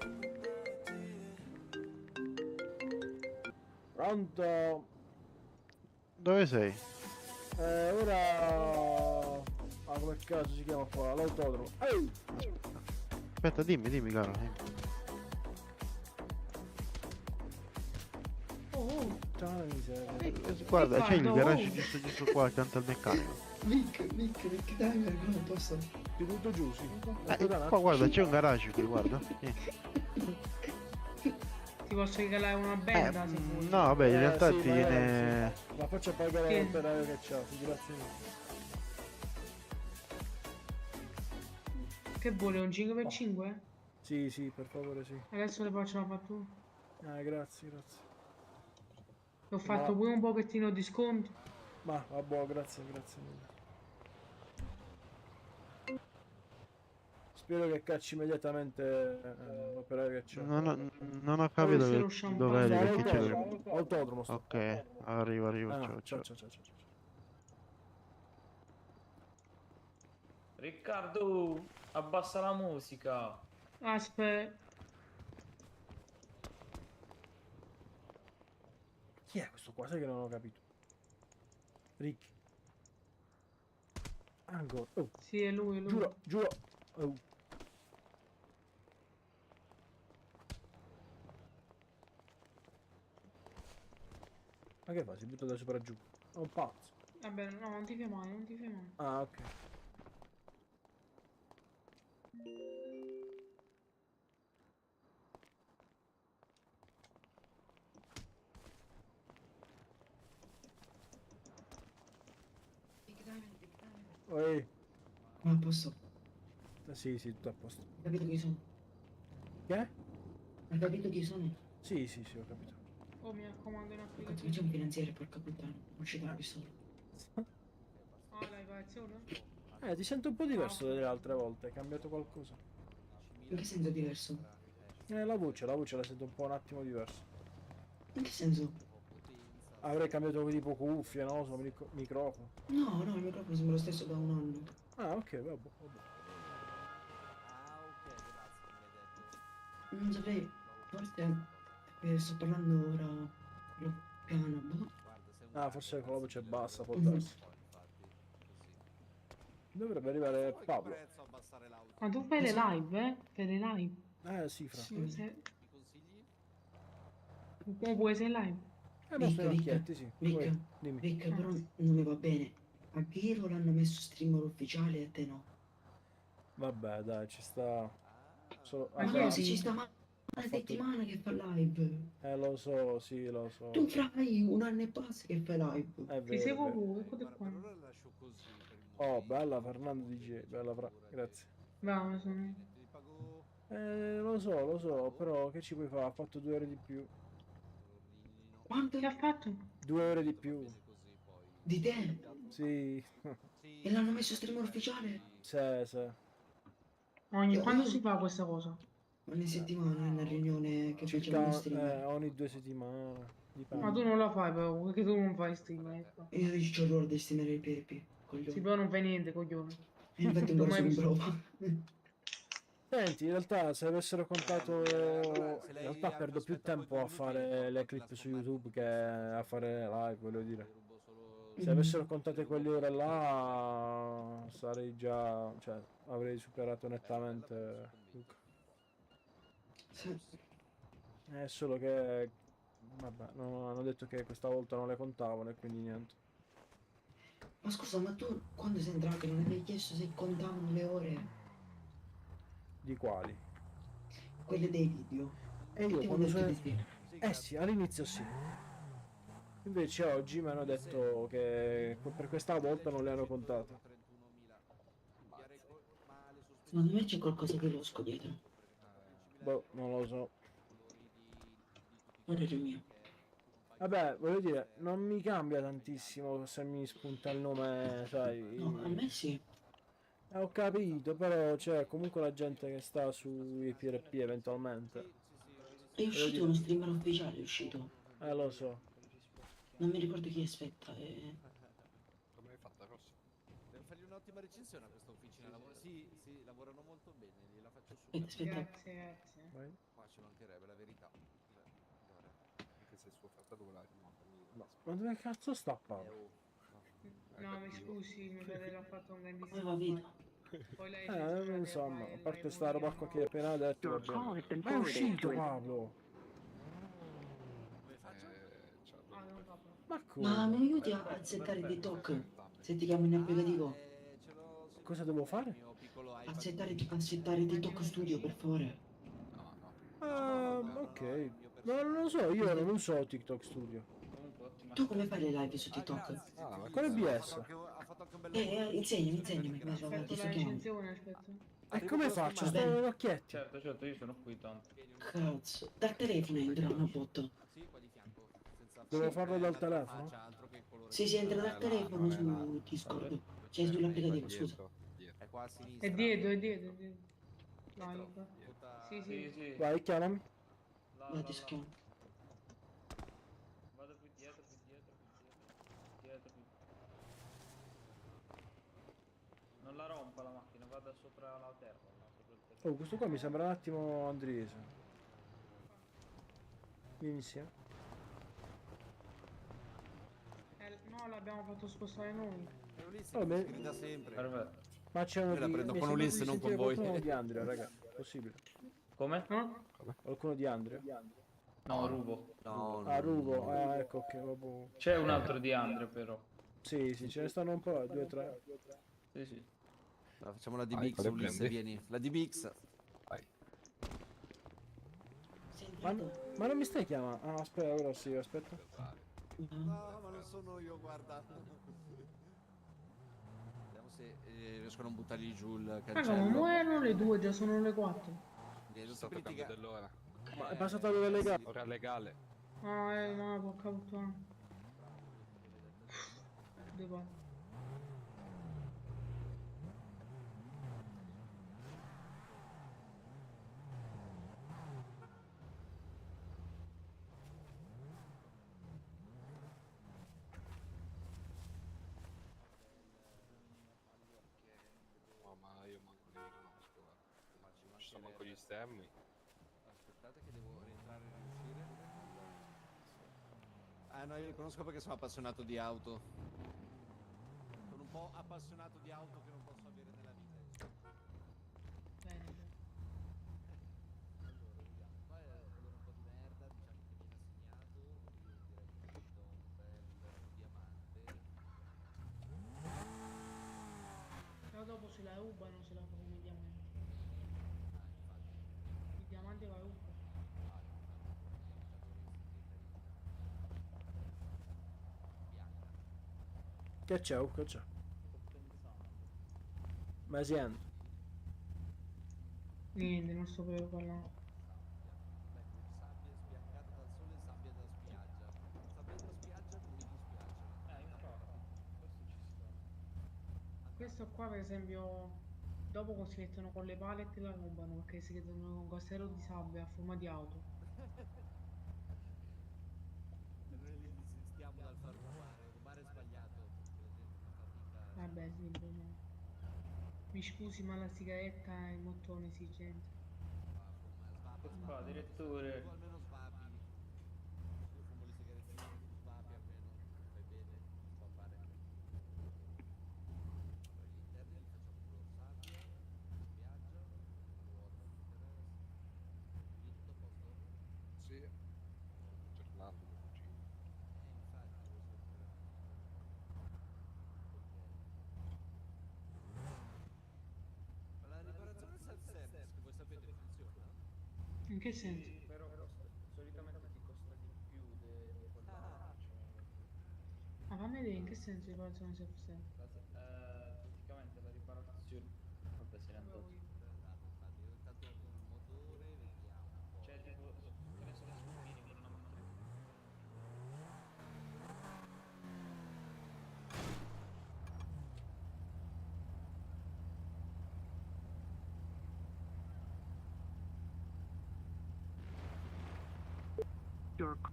Pronto? Dove sei? Ora... Ah, come cazzo si chiama qua? L'autodromo. Ehi! Aspetta, dimmi, caro. Oh, Ciao, miseria. Guarda, c'è il guarda, garage giusto qua accanto al meccanico. Mic, dai, non posso. Ti butto giù, sì. Qua guarda, c'è un garage qui, guarda. ti posso regalare una benda se vuoi. No, vabbè, in realtà sì, ti magari viene... sì. Ma faccia pagare Sì. l'operaio che c'ha, sì, grazie mille. Che vuole un 5x5? Sì, per favore, sì. Adesso le faccio la fattura. Grazie. Ho fatto Ma- pure un pochettino di sconto. Ma, vabbè, grazie mille. Spero che cacci immediatamente l'operaio che c'è. Non ho capito Questo è lo che... champagne. dov'è, No, perché c'è... Autodromo sto. Ok, arrivo, Ciao. ciao. Riccardo, abbassa la musica. Aspetta. Chi è questo qua? Sai che non ho capito. Ricky. Ancora. Oh, Sì, è lui. giuro. Oh. Ma che fa? Si butta da sopra giù. È un pazzo. Vabbè, no, non ti fai male. Ah, ok. Oi. Come posso? Sì, tutto a posto. Hai capito chi sono? Che? Hai capito chi sono? Sì, ho capito. Oh, mi raccomando, in Quanto applicazione. facciamo finanziare, porca puttana. Uscita la pistola. Ah, la riparazione? Ti sento un po' diverso dalle altre volte. È cambiato qualcosa. In che senso diverso? La voce la sento un po' un attimo diversa. In che senso? Avrei cambiato tipo cuffie, no? So, microfono. No, no, il microfono sembra lo stesso da un anno. Ah, ok, vabbè, vabbè. Non saprei, forse sto parlando ora quello piano, boh. Ah, forse con la voce bassa, può darsi. Dovrebbe arrivare Pablo. Ma tu fai le live, eh? Fai le live? Sì, fra. Come puoi sei live? Mostro i occhietti, sì. Vic, Dimmi. Vic, però non mi va bene. A Ghiro l'hanno messo streamer ufficiale e a te no. Vabbè, dai, ci sta. Solo... Ma no, se ci sta una settimana che fa live. Lo so, sì, lo so. Tu fai un anno e passa che fai live. È Ti vero, seguo è vero. tu, eccoti qua. Oh, bella Fernando DJ, bella fra, grazie. Bravo, sono... Lo so, però che ci puoi fare? Ha fatto 2 ore di più. Quanto? Che ha fatto? 2 ore di più. Di te? Sì. E l'hanno messo streamer ufficiale? Sì. Quando si fa questa cosa? Ogni settimana è una riunione che Circa facciamo streamer. ogni 2 settimane. Dipende. Ma tu non la fai però, perché tu non fai stream, ecco. Io dico l'ora di streamere il PRP, coglione. Sì, però non fai niente, coglione. E infatti Non ancora mai sono in visto. prova. Senti, in realtà se avessero contato... In realtà perdo più tempo a fare le clip su YouTube che a fare live, voglio dire. Se avessero contate quelle ore là, sarei già... cioè, avrei superato nettamente Luca. È solo che... vabbè, hanno detto che questa volta non le contavano e quindi niente. Ma scusa, ma tu quando sei entrato non avevi chiesto se contavano le ore? Di quali? Quelle dei video. E io quando sono... sì, all'inizio sì. Invece oggi mi hanno detto che per questa volta non le hanno contate. Secondo me c'è qualcosa di losco dietro. Boh, non lo so. Guarda il mio. Vabbè, voglio dire, non mi cambia tantissimo se mi spunta il nome, sai. No, a me sì. Ho capito, però c'è comunque la gente che sta sui PRP eventualmente. È uscito uno streamer ufficiale, è uscito. Lo so. Non mi ricordo chi aspetta. Come hai fatto, Rosso? Devo fargli un'ottima recensione a questa officina. Sì, lavorano molto bene, gliela faccio su. Aspetta. Grazie. Ma ci mancherebbe la verità. Anche se il suo fratello l'ha No, ma dove cazzo sta Paolo? No, mi scusi, mio fratello ha fatto un grandissimo Aveva vita. Poi lei Insomma, a parte sta roba qua che hai appena detto, va bene. Ma è uscito Pablo! Ma come? Ma mi aiuti a settare TikTok? Se ti chiamo in applicativo. Cosa devo fare? A settare TikTok Studio, per favore. Ok. No, non lo so, io non uso TikTok Studio. Tu come fai le live su TikTok? Con OBS. Insegnami come fai, ti sto chiamando. recensione, aspetta. E come faccio? Va Sto bene. negli occhietti. Certo, io sono qui tanto. Cazzo, dal telefono entra una bot. Devo farlo dal telefono? Sì, entra dal telefono su Discord. Cioè sull'applicativo, scusa. È qua a sinistra. È dietro. Vai. Sì. Vai, chiamami. Vai, ti schiamo. Vado più dietro. Non la rompa la macchina, vada sopra la terra. Sopra il terra. Oh, questo qua mi sembra un attimo Andriese. Vieni insieme. No, l'abbiamo fatto spostare noi. Oh, beh. Grida sempre. Perfetto. Ma c'è uno Io la di... prendo mi con sembra Ulisse, di non con sentire voi. qualcuno di Andrea, raga. Possibile. Come? Qualcuno di Andrea? No, Rubo. No, Rubo. Ecco, ok, vabbè. C'è un altro di Andre però. Sì, ce ne stanno un po', 2 o 3. Sì. Allora, facciamo la DBX, Ulisse, vieni. La DBX. Ma non mi stai chiamando? Ah, aspetta, ora sì, aspetta. No, ma non sono io, guarda. Vediamo se riesco a non buttargli giù il Raga, cancello. ma muoiono le 2, già sono le 4. Sto toccando dell'ora. Ma è passato dove legale? Ora legale. No, porca puttana. Dove? ci sono manco gli stemmi. Aspettate che devo rientrare e riuscire. Ah no, io li conosco perché sono appassionato di auto. Sono un po' appassionato di auto che non posso avere nella vita, insomma. Bene, bene. Allora, vediamo. Qua è un colore un po' di merda, diciamo che viene assegnato. Io direi che gli do un bel diamante. Però dopo se la ruba non se la fa come i diamanti. Il diamante va ruba. Che c'è? Che c'è? Ma senti. Niente, non sto proprio parlando. Sabbia sbiancata dal sole e sabbia da spiaggia. Sabbia da spiaggia non mi dispiace. Infatti, questo ci sta. Questo qua per esempio, dopo si mettono con le pallet e la rubano perché si credono un castello di sabbia a forma di auto. Noi li disistiamo dal far rubare. Rubare è sbagliato. Per esempio, una fatica. Vabbè, sì, bene. Mi scusi, ma la sigaretta è molto un'esigenza. Qua addirittura. Tu almeno svapi. Io fumo le sigarettine, tu svapi almeno. Fai bene, non fa fare. Allora, gli interni li facciamo con sabbia, spiaggia, ruota, non interessa. Lì tutto a posto? Sì. Tornando. Infatti, devo sempre... Ma la riparazione self-service, che voi sapete funziona? In che senso? Sì, però solitamente ti costa di più di quella Ah, fammi vedere in che senso riparazione self-service. praticamente la riparazione. Vabbè, se ne è andato. Infatti, io intanto apro il motore, vediamo un po'. Cioè, tipo, che ne so, le scommini con una macchina. York.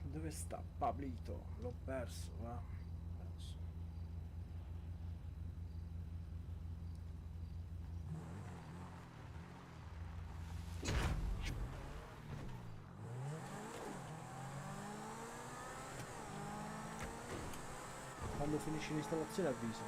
Dove sta Pablito? L'ho perso, va. Perso. Quando finisci l'installazione avvisa.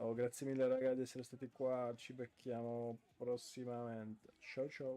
Oh, grazie mille raga di essere stati qua, ci becchiamo prossimamente. Ciao ciao.